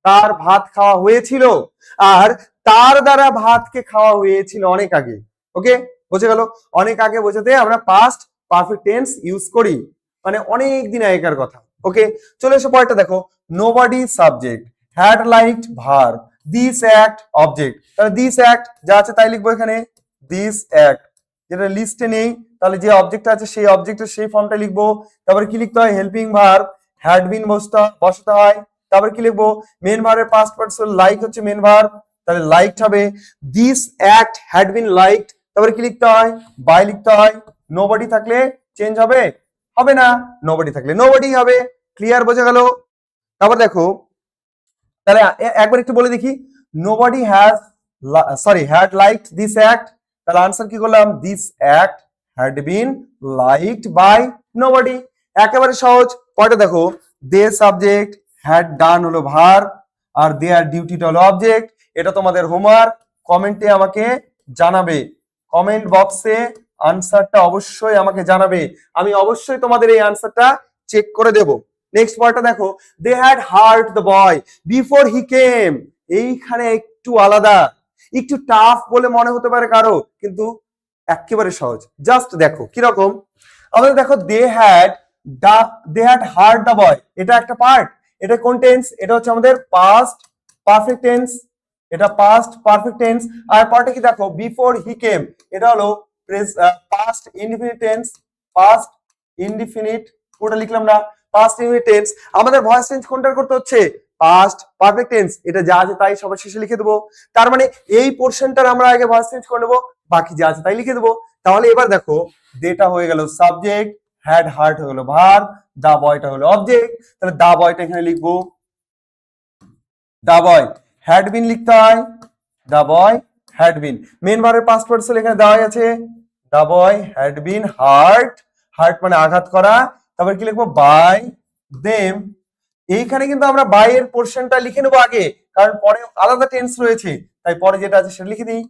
তার ভাত খাওয়া হয়েছিল, আর তার দ্বারা ভাতকে খাওয়া হয়েছিল অনেক আগে, ওকে, বোঝা গেল। অনেক আগে বোঝাতে আমরা পাস্ট পারফেক্ট টেন্স ইউজ করি, মানে অনেক দিন আগেকার কথা, ওকে। চলে এসো পরেরটা দেখো, nobody subject, had liked verb, this act object, তাহলে দিস অ্যাক্ট যা আছে তাই লিখবো এখানে, দিস অ্যাক্ট, যেটা লিস্টে নেই, তাহলে যে অবজেক্ট আছে সেই অবজেক্টের সেই ফর্মটা লিখবো। তারপরে কি লিখতে হয়, হেল্পিং ভার্ব হ্যাড বিন বসাতে হয়, তারপরে কি লিখবো, মেন ভার্বের পাস্ট পার্টিসিপল লাইক হচ্ছে মেন ভার্ব, তাহলে লাইকড হবে, this act had been liked, তারপরে কি লিখতে হয়, বাই লিখতে হয়। নোবডি থাকলে চেঞ্জ হবে, হবে না, নোবডি থাকলে নোবডি হবে, ক্লিয়ার, বোঝা গেল। তারপর দেখো, তাহলে একবার একটু বলে দেখি, nobody has sorry had liked this act, তাহলে আনসার কি করলাম, this act had been liked by nobody, একেবারে সহজ। পরেরটা দেখো, দে সাবজেক্ট, হ্যাড ডান হলো ভার্ব, আর দেয়ার ডিউটিটা হলো অবজেক্ট। এটা তোমাদের হোমওয়ার্ক, কমেন্টে আমাকে জানাবে, কমেন্ট বক্সে আনসারটা অবশ্যই আমাকে জানাবে, আমি অবশ্যই তোমাদের এই আনসারটা চেক করে দেব। নেক্সট পয়েন্টটা দেখো, they had hurt the boy before he came. এইখানে একটু আলাদা, একটু টাফ বলে মনে হতে পারে কারো, কিন্তু একেবারে সহজ। জাস্ট দেখো কিরকম, আমাদের দেখো they had hurt the boy, এটা একটা পার্ট, এটা কোন টেন্স, এটা হচ্ছে আমাদের পাস্ট পারফেক্ট টেন্স, এটা পাস্ট পারফেক্ট টেন্স। আর পার্টে কি দেখো, বিফোর হি কেম, এটা হলো past indefinite tense, past indefinite, পুরোটা লিখলাম না, পাস্ট ইনডিফিনিট টেন্স। আমাদের ভয়েস চেঞ্জ কোনটা করতে হচ্ছে, পাস্ট পারফেক্ট টেন্স, এটা যা আছে তাই সবার শেষে লিখে দেবো। তার মানে এই পোর্শনটার আমরা আগে ভয়েস চেঞ্জ করে নেবো, বাকি যা আছে তাই লিখে দেবো। তাহলে এবার দেখো, দেটা হয়ে গেল সাবজেক্ট, হ্যাড হার্ট হয়ে গেল ভার্ব, দা বয়টা হলো অবজেক্ট। তাহলে দা বয়টা এখানে লিখবো, দা বয় হ্যাড বিন লিখতে হয়, the boy had been. Main ভার্বের পাস্ট পার্টিসিপল এখানে দেওয়া আছে, the boy had been hurt, hurt মানে আঘাত করা। তারপর কি লিখবো, বাই দেম। এইখানে কিন্তু আমরা বাই এর পোর্শনটা লিখে নেবো আগে, কারণ পরে আলাদা টেন্স রয়েছে, তাই পরে যেটা আছে সেটা লিখে দিই,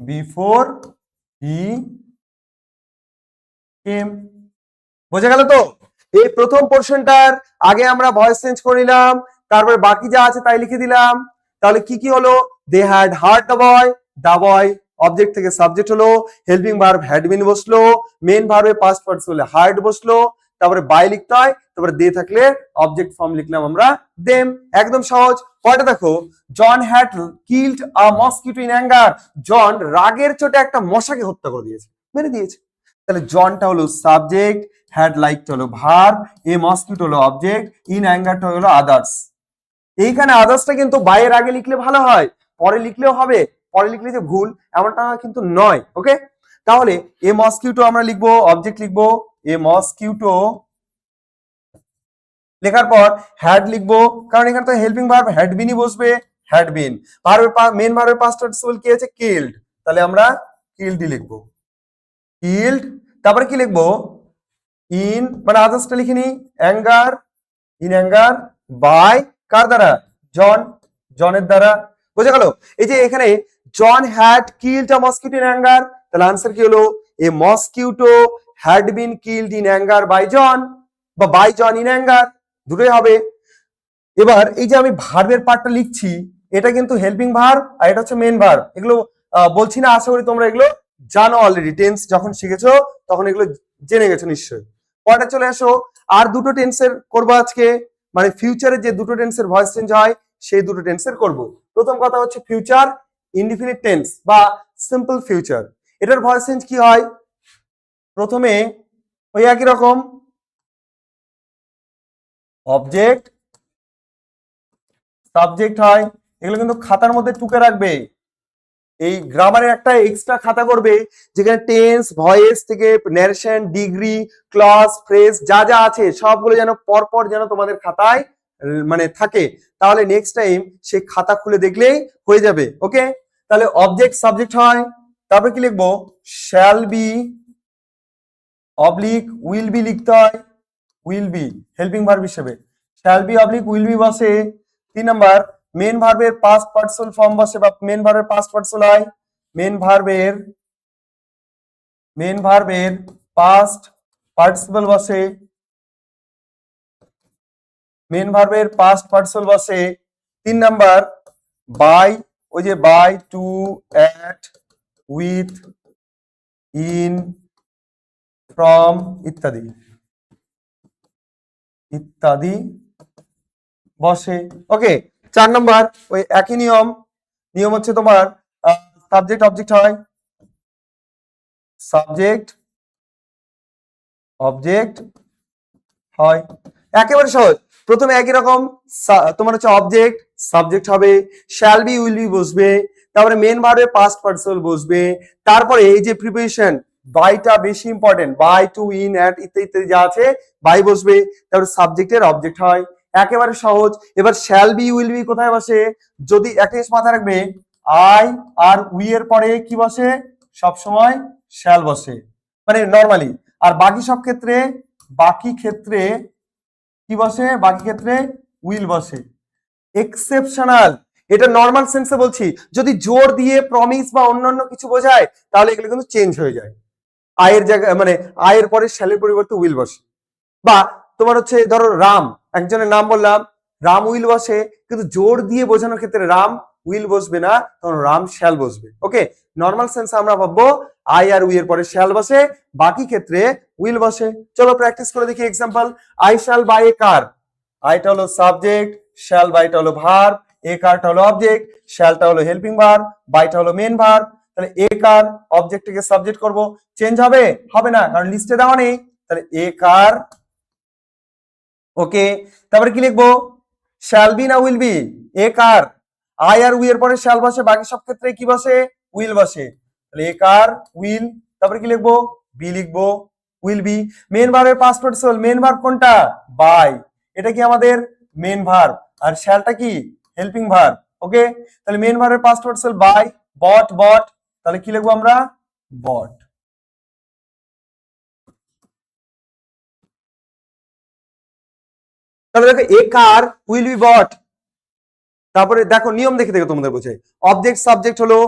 বিফোর হি কেম। বোঝা গেল তো? এই প্রথম পোর্শনটার আগে আমরা ভয়েস চেঞ্জ করে নিলাম, তারপরে বাকি যা আছে তাই লিখে দিলাম। তাহলে কি কি হলো, they had hurt the boy object থেকে সাবজেক্ট হলো, হেল্পিং ভার্ব হ্যাড বিন বসলো, মেন ভার্বে পাস্ট পার্টিসিপল হার্ট বসলো, তারপরে বাই লিখতে হয়, তারপরে দে থাকলে অবজেক্ট ফর্ম লিখলাম আমরা দেম। একদম সহজ। পরেটা দেখো, John had killed a mosquito in anger. John রাগের চোটে একটা মশাকে হত্যা করে দিয়েছে, মেরে দিয়েছে। তাহলে জনটা হলো সাবজেক্ট, হ্যাড লাইকটা হলো ভার্ব, এ মসকিটো হলো অবজেক্ট, ইন অ্যাঙ্গারটা হলো আদার্স। এইখানে আদার্সটা কিন্তু বাইয়ের আগে লিখলে ভালো হয়, পরে লিখলেও হবে, পরে লিখলে যে ভুল এমনটা কিন্তু নয়। ওকে, তাহলে এ মসকিউটো আমরা লিখবো, অবজেক্ট লিখবো এ মসকিউটো, লেখার পর হ্যাড লিখবো, কারণ এখানে তো হেল্পিং ভার্ব হ্যাড বিনই বসবে, হ্যাড বিন। ভার্বের মেন ভার্বের পাস্ট পার্টিসিপল কি আছে, কিল্ড, তাহলে আমরা কিল্ডই লিখবো, কিল্ড। তারপরে কি লিখবো, ইন মানে আদার্সটা লিখে নি, অ্যাঙ্গার, ইন অ্যাঙ্গার, বাই কার দ্বারা, জন, জনের দ্বারা। বোঝা গেল? এই যে এখানে John had killed a mosquito in anger, তাহলে আনসার কি হলো, a mosquito had been killed in anger by John, বা বাই জন ইন অ্যাঙ্গার, দুটোই হবে। এবার এই যে আমি ভার্বের পার্টটা লিখছি, এটা কিন্তু হেল্পিং ভার্ব আর এটা হচ্ছে মেন ভার্ব। এগুলো বলছি না, আশা করি তোমরা এগুলো জানো অলরেডি, টেন্স যখন শিখেছো তখন এগুলো জেনে গেছো নিশ্চয়ই। পরেটা চলে আসো, আর দুটো টেন্সের করবো আজকে, মানে ফিউচারে যে দুটো টেন্সের ভয়েস চেঞ্জ হয় সেই দুটো টেন্সের করব। প্রথম কথা হচ্ছে ফিউচার ইনডিফিনিট টেন্স বা সিম্পল ফিউচার, এটার ভয়েস চেঞ্জ কি হয়, প্রথমে ওই একই রকম অবজেক্ট সাবজেক্ট হয়, এগুলো কিন্তু খাতার মধ্যে টুকে রাখবে। এই গ্রামারের একটা এক্সট্রা খাতা করবে, যেখানে টেন্স, ভয়েস থেকে ন্যারেশন, ডিগ্রি, ক্লজ, ফ্রেজ যা যা আছে সবগুলো যেন পরপর যেন তোমাদের খাতায় মানে থাকে, তাহলে নেক্সট টাইম সেই খাতা খুলে দেখলেই হয়ে যাবে। ওকে, তাহলে অবজেক্ট সাবজেক্ট হয়, তারপর কি লিখবো, shall be oblique will be লিখতে হয়, উইল বি হেল্পিং ভার্ব হিসেবে, shall be oblique will be বসে। 3 নাম্বার, মেন ভার্বের পাস্ট পার্টিসিপল ফর্ম বসে বা মেন ভার্বের পাস্ট পার্টিসিপল হয়, মেন ভার্বের পাস্ট পার্টিসিপল বসে, মেন ভার্বের পাস্ট পার্টিসিপল বসে। 3 নাম্বার, বাই, ওই যে by, to, at, with, in, from ইত্যাদি ইত্যাদি বসে। ওকে, 4 নাম্বার, ওই একই নিয়ম হচ্ছে তোমার সাবজেক্ট অবজেক্ট হয়, সাবজেক্ট অবজেক্ট হয়, একেবারে সহজ। প্রথমে একই রকম তোমার হচ্ছে অবজেক্ট সাবজেক্ট হবে, শ্যাল বি উইল বি বসবে, তারপরে মেন ভার্বে পাস্ট পার্টিসিপল বসবে, তারপরে এই যে প্রিপোজিশন বাইটা বেশি important, by, to, in, at ইত্যাদি ইত্যাদি যা আছে বাই বসবে, তারপরে সাবজেক্টের অবজেক্ট হয়, একেবারে সহজ। এবার শ্যাল বি উইল বি কোথায় বসে, যদি একটা জিনিস মাথায় রাখবে, আই আর উই এর পরে কি বসে, সব সময় শ্যাল বসে, মানে নরমালি। আর বাকি ক্ষেত্রে কি বসে, বাকি ক্ষেত্রে উইল বসে। এক্সেপশনাল, এটা নর্মাল সেন্সে বলছি, যদি জোর দিয়ে প্রমিস বা অন্যান্য কিছু বোঝায় তাহলে এগুলো কিন্তু চেঞ্জ হয়ে যায়, আয়ের জায়গায় মানে আয়ের পরে শ্যালের পরিবর্তে উইল বসে। বা তোমার হচ্ছে ধরো রাম, একজনের নাম বললাম, রাম উইল বসে, কিন্তু জোর দিয়ে বোঝানোর ক্ষেত্রে রাম উইল বসবে না, তখন রাম শ্যাল বসবে। ওকে, নর্মাল সেন্স আমরা ভাববো আই আর উই এর পরে শ্যাল বসে, বাকি ক্ষেত্রে উইল বসে। চলো প্র্যাকটিস করে দেখি। এক্সাম্পল, আই শ্যাল বাই এ কার। আইটা হলো সাবজেক্ট, শ্যাল বাইটা হলো ভার্ব, এ কারটা হলো অবজেক্ট, শ্যালটা হলো হেল্পিং ভার্ব, বাইটা হলো মেন ভার্ব। তাহলে এ কার অবজেক্টকে সাবজেক্ট করব, চেঞ্জ হবে? হবে না, কারণ লিস্টে দেওয়া নেই। তাহলে এ কার। ওকে, তারপরে কি লিখবো? শ্যাল বি না উইল বি? এ কার। আই আর উই এর পরে শ্যাল বসে, বাকি সব ক্ষেত্রে কি বসে? উইল বসে। তাহলে এ কার উইল, তারপরে কি লিখবো? বি লিখবো, উইল বি। মেন ভার্বের পাস্ট পার্টিসিপল, মেন ভার্ব কোনটা? বাই, এটা কি আমাদের মেন ভার্ব, আর শ্যালটা কি? Helping verb. ওকে, তাহলে মেন ভার্বের past participle by, bot bought, তাহলে কি লিখবো আমরা? বট। তাহলে দেখো এ কার উইল বি বট। তারপরে দেখো নিয়ম দেখে দেখো তোমাদের বোঝাই। অবজেক্ট সাবজেক্ট হলো,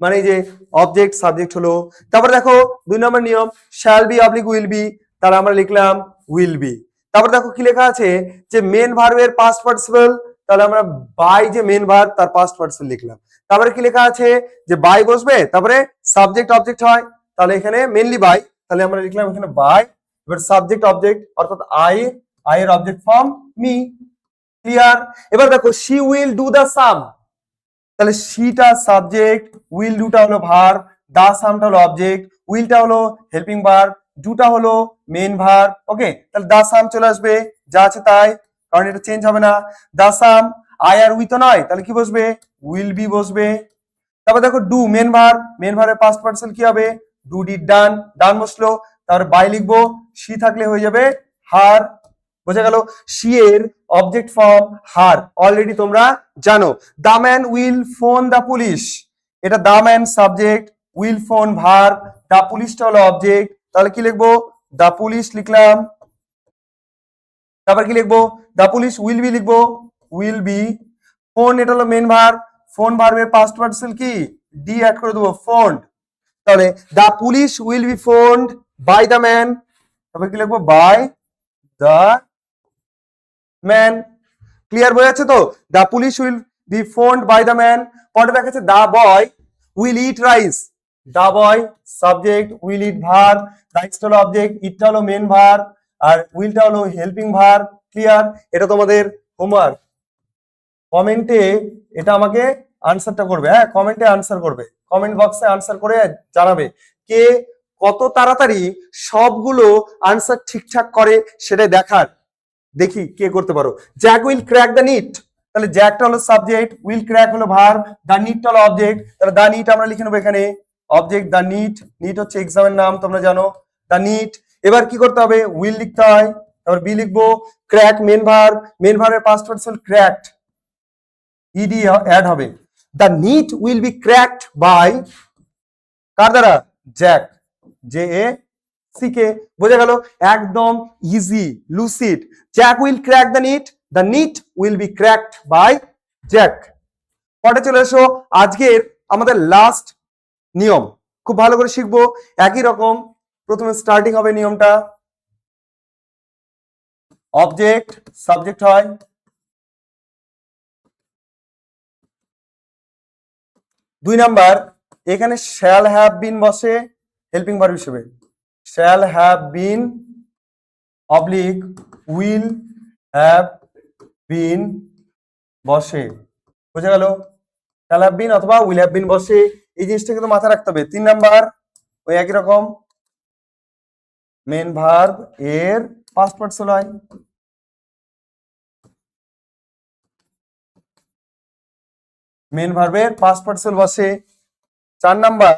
মানে এই যে অবজেক্ট সাবজেক্ট হলো। তারপরে দেখো 2 নম্বর নিয়ম, shall be oblique will B, তাহলে আমরা লিখলাম উইল বি। তারপর দেখো কি লেখা আছে, যে মেন ভার্বের পাস্ট পার্টিসিপল, তাহলে আমরা বাই, যে মেন ভার্ব তার পাস্ট পার্টিসিপল লিখলাম। তারপরে কি লেখা আছে, যে বাই বসবে, তারপরে সাবজেক্ট অবজেক্ট হয়, তাহলে এখানে মেনলি বাই, তাহলে আমরা লিখলাম এখানে বাই। এবার সাবজেক্ট অবজেক্ট অর্থাৎ আই, আই এর অবজেক্ট ফর্ম মি। ক্লিয়ার? এবার দেখো শি উইল ডু দ্য সাম, তাহলে শিটা সাবজেক্ট, উইল ডুটা হলো ভার্ব, দা সামটা হলো অবজেক্ট, উইলটা হলো হেল্পিং ভার্ব, ডুটা হলো মেন ভার্ব। ওকে, তাহলে দা সাম চলে আসবে, যা আছে তাই, কারণ এটা চেঞ্জ হবে না। দা সাম, আই আর উই তো নয়, তাহলে কি বসবে? উইল বি বসবে। তারপর দেখো ডু মেন ভার্ব, মেন ভার্বের পাস্ট পার্টিসিপল কি হবে? ডু ডিড ডান, ডান বসলো। তারপরে বাই লিখবো, শি থাকলে হয়ে যাবে হার। বোঝা গেল? শি এর অবজেক্ট ফর্ম হার, অলরেডি তোমরা জানো। The man will phone the police, এটা the man subject, will phone verb, the পুলিশটা হলো অবজেক্ট, তাহলে কি লিখবো? দা পুলিশ লিখলাম। তারপর কি লিখবো? দা পুলিশ উইল বি লিখবো, উইল বি। ফোন এটা হলো মেন ভার্ব, ফোন ভার্বের পাস্ট পার্টিসিপল কি? ডি অ্যাড করে দেবো, ফোনড। তাহলে the police will be phoned by the man, তারপর কি লিখবো? By the man. ক্লিয়ার? বোঝা যাচ্ছে তো? The police will be phoned by the man. পরে দেখা যাচ্ছে the boy will eat rice, the boy subject, will eat verb, রাইসটা হলো অবজেক্ট, ইটটা হলো মেন ভার্ব, আর উইলটা হলো হেল্পিং ভার্ব। ক্লিয়ার? এটা তোমাদের হোমওয়ার্ক, কমেন্টে এটা আমাকে আনসারটা করবে। হ্যাঁ, কমেন্টে আনসার করবে, কমেন্ট বক্সে আনসার করে জানাবে কে কত তাড়াতাড়ি সবগুলো আনসার ঠিকঠাক করে, সেটা দেখার, দেখি কে করতে পারো। Jack will crack the nut, তাহলে জ্যাকটা হলো সাবজেক্ট, উইল ক্র্যাক হলো ভার্ব, দ্য নিটটা হলো অবজেক্ট, তাহলে দ্য নিট আমরা লিখে নেবো এখানে অবজেক্ট দ্য নিট। নিট হচ্ছে এক্সামের নাম, তোমরা জানো, দ্য নিট। এবার কি করতে হবে? উইল লিখতে হয়, তারপর বি লিখবো। ক্র্যাক মেন ভার্ব, মেন ভার্বের past participle cracked, E D add হবে। The NEET will be cracked by, কার দ্বারা? Jack, J A C K. বোঝা গেল? একদম easy, lucid. Jack will crack the NEET will be cracked by Jack. পরে চলে এসো আজকের আমাদের লাস্ট নিয়ম, খুব ভালো করে শিখবো। একই রকম, প্রথমে স্টার্টিং হবে নিয়মটা, অবজেক্ট সাবজেক্ট হয়, 2 নাম্বার এখানে শ্যাল হ্যাভ বিন বসে হেল্পিং ভার্ব হিসেবে, shall have been oblique will have বিন বসে। বুঝা গেল? শ্যাল হ্যাভ বিন অথবা উইল হ্যাভ বিন বসে, এই জিনিসটা কিন্তু মাথায় রাখতে হবে। 3 নাম্বার ওই একই রকম, মেন ভার্ব এর পাস্ট পার্টিসিপল হয়, মেন ভার্বের পাস্ট পার্টিসিপল বসে। 4 নাম্বার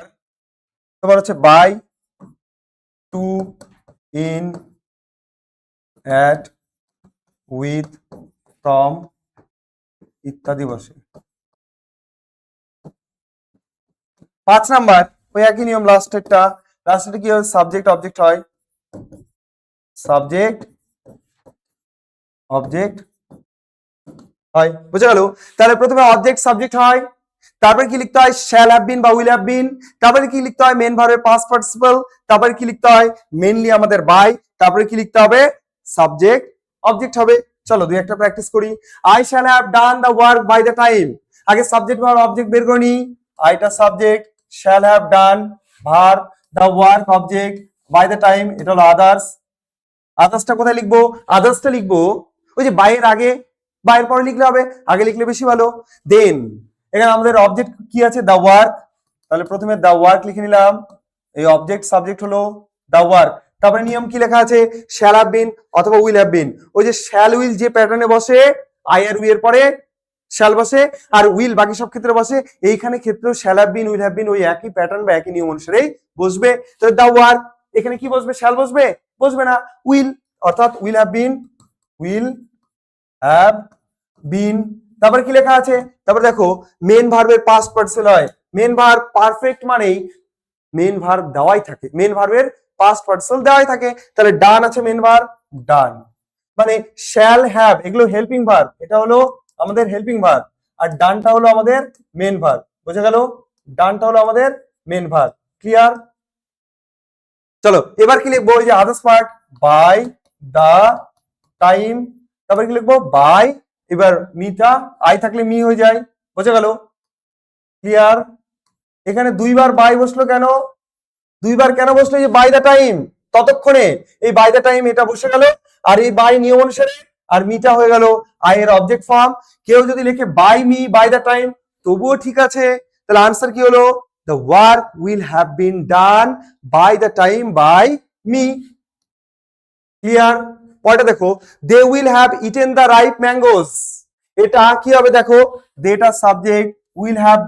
তোমার হচ্ছে by, to, in, at, with, from ইত্যাদি বসে। 5 নাম্বার ওই একই নিয়ম, লাস্টেরটা কি হয়? সাবজেক্ট অবজেক্ট হয়, সাবজেক্ট অবজেক্ট হয়, বুঝে গেল? তাহলে প্রথমে অবজেক্ট সাবজেক্ট হয়, তারপরে কি লিখতে হয় শ্যাল হ্যাভ বিন বা উইল হ্যাভ বিন, তারপরে কি লিখতে হয় মেন ভার্বের পাস্ট পার্টিসিপল, তারপরে কি লিখতে হয় মেইনলি আমাদের বাই, তারপরে কি লিখতে হবে সাবজেক্ট অবজেক্ট হবে। চলো দুই একটা প্র্যাকটিস করি। I shall have done the work by the time, আগে সাবজেক্ট ভার্ব অবজেক্ট বের করে নি। আইটা subject, shall have done verb, the work object, by the time এটা হলো আদার্স। আদার্সটা কোথায় লিখবো? আদার্সটা লিখবো ওই যে বাইয়ের আগে, বাইয়ের পরে লিখলে হবে, আগে লিখলে বেশি ভালো। দেন এখানে আমাদের অবজেক্ট কি আছে দ্য ওয়ার্ক, তাহলে প্রথমে দ্য ওয়ার্ক লিখে নিলাম, এই অবজেক্ট সাবজেক্ট হলো দ্য ওয়ার্ক। তারপরে নিয়ম কি লেখা আছে শ্যাল হ্যাভ বিন অথবা উইল হ্যাভ বিন, ওই যে শ্যাল উইল যে প্যাটার্নে বসে আই আর উই এর পরে শ্যাল বসে আর উইল বাকি সব ক্ষেত্রে বসে, এইখানে ক্ষেত্রেও shall have been will have বিন ওই একই প্যাটার্ন বা একই নিয়ম অনুসারেই বসবে। তাহলে দ্য ওয়ার্ক এখানে কি বসবে শ্যাল বসবে? বসবে না, উইল, অর্থাৎ will have been, will have বিন। তারপরে কি লেখা আছে? তারপরে দেখো মেন ভার্বের পাস্ট পার্টিসিপল হয়, মেন ভার্ব পারফেক্ট মানেই মেন ভার্ব দেওয়াই থাকে, মেন ভার্বের পাস্ট পার্টিসিপল দেওয়াই থাকে। তাহলে ডান আছে মেন ভার্ব ডান, মানে শ্যাল হ্যাভ এগুলো হেল্পিং ভার্ব, এটা হলো আমাদের হেল্পিং ভার্ব আর ডানটা হলো আমাদের মেন ভার্ব, বুঝে গেল? ডানটা হলো আমাদের মেন ভার্ব, ক্লিয়ার? চলো এবার কি লিখবো? ওই যে others part by the time, তারপরে কি লিখবো বাই, এবার মিটা আই থাকলে মি হয়ে যায়, বুঝে গেল? ক্লিয়ার? এখানে দুইবার বাই বসলো কেন? দুইবার কেন বসলো? যে বাই দা টাইম, ততক্ষণে এই বাই দা টাইম এটা বসে গেল আর এই বাই নিয়ম অনুসারে আর মিটা হয়ে গেল আই এর অবজেক্ট ফর্ম। কেউ যদি লিখে by me by the time তবুও ঠিক আছে। তাহলে আনসার কি হলো? The work will have been done by the time by me. Clear? পরেরটা দেখো they will have eaten the ripe mangoes, এটা কি হবে দেখো, দেটা সাবজেক্ট, উইল হ্যাভ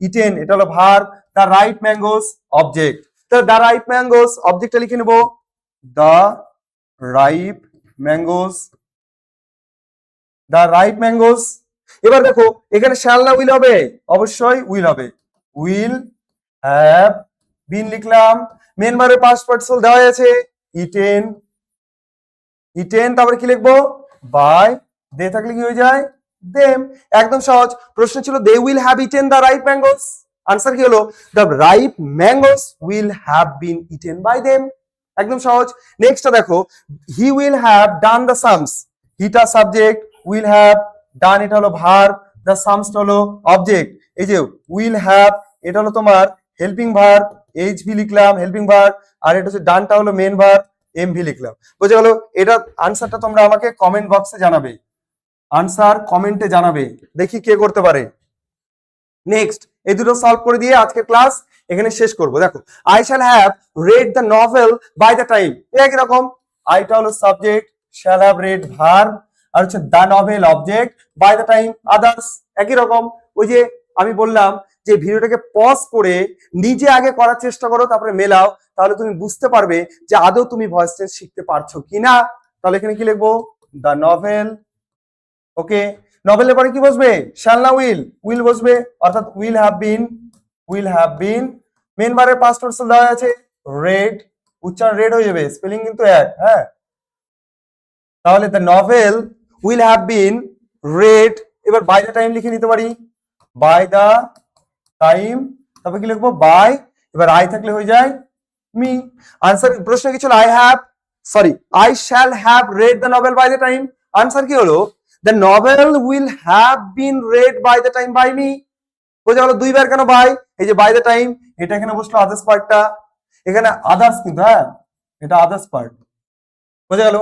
ইটেন এটা হলো verb, the ripe mangoes object. তাহলে দ্য রাইপ ম্যাঙ্গোস অবজেক্টটা লিখে নেব the ripe mangoes, the ripe mangoes. এবার দেখো এখানে শ্যাল না উইল হবে? অবশ্যই উইল হবে, উইল হ্যাভ বিন লিখলাম, মেন ভার্বের পাস্ট পার্টিসিপল দেওয়া আছে ইটেন, ইটেন, তারপরে কি লিখবো বাই, দে থাকলে কি হয়ে যায় দেম, একদম সহজ। প্রশ্ন ছিল they will have eaten the ripe mangoes, answer কি হলো the ripe mangoes will have been eaten by them, একদম সহজ। নেক্সটটা দেখো he will have done the sums, হিটা সাবজেক্ট, উইল হ্যাভ ডান এটা হলো ভার্ব, দ্য সামস হলো অবজেক্ট। এই যে উইল হ্যাভ এটা হলো তোমার হেল্পিং ভার্ব, এইচ ভি লিখলাম হেল্পিং ভার্ব, আর এটা হচ্ছে ডানটা হলো মেন ভার্ব এমভি লিখলাম, বুঝে গেল? এটা আনসারটা তোমরা আমাকে কমেন্ট বক্সে জানাবে, আনসার কমেন্টে জানাবে, দেখি কে করতে পারে। নেক্সট এই দুটো সলভ করে দিয়ে আজকের ক্লাস এখানে শেষ করব। দেখো I shall have read the novel by the time, একই রকম, আইটা হলো subject, shall have read verb, আর হচ্ছে the novel object, by the time others, একই রকম। ওই যে আমি বললাম যে ভিডিওটাকে পজ করে নিজে আগে করার চেষ্টা করো, তারপরে মেলাও, তাহলে তুমি বুঝতে পারবে যে আদৌ তুমি ভয়েস টেন্স শিখতে পারছো কিনা। তাহলে এখানে কি লিখবো দ্য নভেল, ওকে, নভেলের পরে কি বসবে শ্যাল না উইল? উইল বসবে, অর্থাৎ will have been, will have been, main ভার্বের পাস্ট পার্টিসিপল দেওয়া আছে রেড, উচ্চারণ রেড হয়ে যাবে, স্পেলিং কিন্তু এক, হ্যাঁ। তাহলে the novel will have been red, এবার বাই দ্য টাইম লিখে নিতে পারি বাই দ্য টাইম, তারপর কি লিখবো বাই, এবার আই থাকলে হয়ে যায় মি। আনসার প্রশ্ন কি ছিল? I shall have read the novel by the time, answer কি হলো the novel will have been read by the time by me. বোঝা গেল দুইবার কেন বাই? এই যে বাই দ্য টাইম এটা এখানে বসলো আদার্স পার্টটা, এখানে আদার্স কিন্তু, হ্যাঁ এটা আদার্স পার্ট, বোঝা গেল?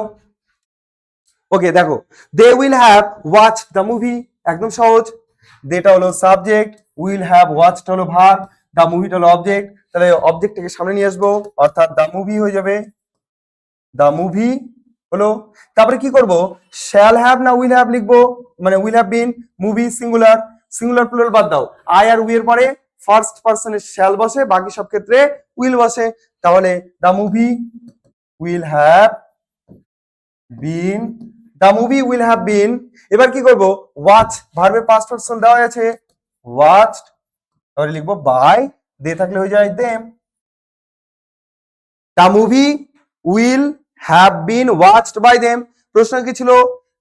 ওকে দেখো they will have watch the movie, একদম সহজ, দেটা হলো সাবজেক্ট, উইল হ্যাভ ওয়াচড হলো ভার্ব, দ্য মুভিটা হলো অবজেক্ট, তাহলে অবজেক্টটাকে সামনে নিয়ে আসবো, অর্থাৎ দ্য মুভি হয়ে যাবে, দ্য মুভি হলো। তারপরে কি করব শ্যাল হ্যাভ না উইল হ্যাভ লিখবো, মানে will have bin, movie singular, singular plural বাদ দাও, আই আর উই এর পরে ফার্স্ট পারসনে শ্যাল বসে, বাকি সব ক্ষেত্রে উইল বসে, তাহলে the movie will have bin, the movie will have বিন। এবার কি করব ওয়াচ ভার্বের পাস্ট পারসন দেওয়া আছে ওয়াচড, তাহলে লিখবো বাই, দে থাকলে হয়ে যায় them, the movie will have been watched by them. প্রশ্ন কি ছিল?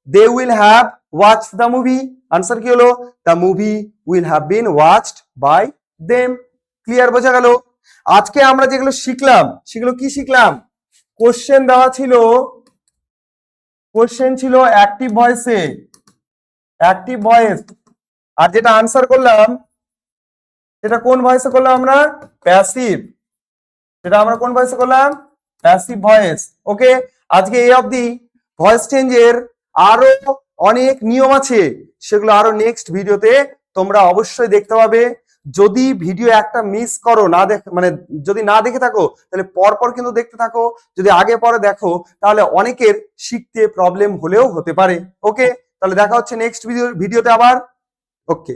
They will have watched the movie, answer কি হলো? The movie will have been watched by them. Clear, বোঝা গেল? আজকে আমরা যেগুলো শিখলাম সেগুলো কি শিখলাম? কোশ্চেন দেওয়া ছিল, কোশ্চেন ছিল অ্যাক্টিভ ভয়েসে, অ্যাক্টিভ ভয়েস, আর যেটা আনসার করলাম সেটা কোন ভয়েসে করলাম আমরা? প্যাসিভ। সেটা আমরা কোন ভয়েসে করলাম? Passive voice. ওকে, আজকে এই অবধি। ভয়েস চেঞ্জের আরো অনেক নিয়ম আছে, সেগুলো আরো নেক্সট ভিডিওতে তোমরা অবশ্যই দেখতে পাবে। যদি ভিডিও একটা মিস করো, না মানে যদি না দেখে থাকো, তাহলে পরপর কিন্তু দেখতে থাকো। যদি আগে পরে দেখো, তাহলে অনেকের শিখতে প্রবলেম হলেও হতে পারে। ওকে, তাহলে দেখা হচ্ছে নেক্সট ভিডিওতে আবার। ওকে।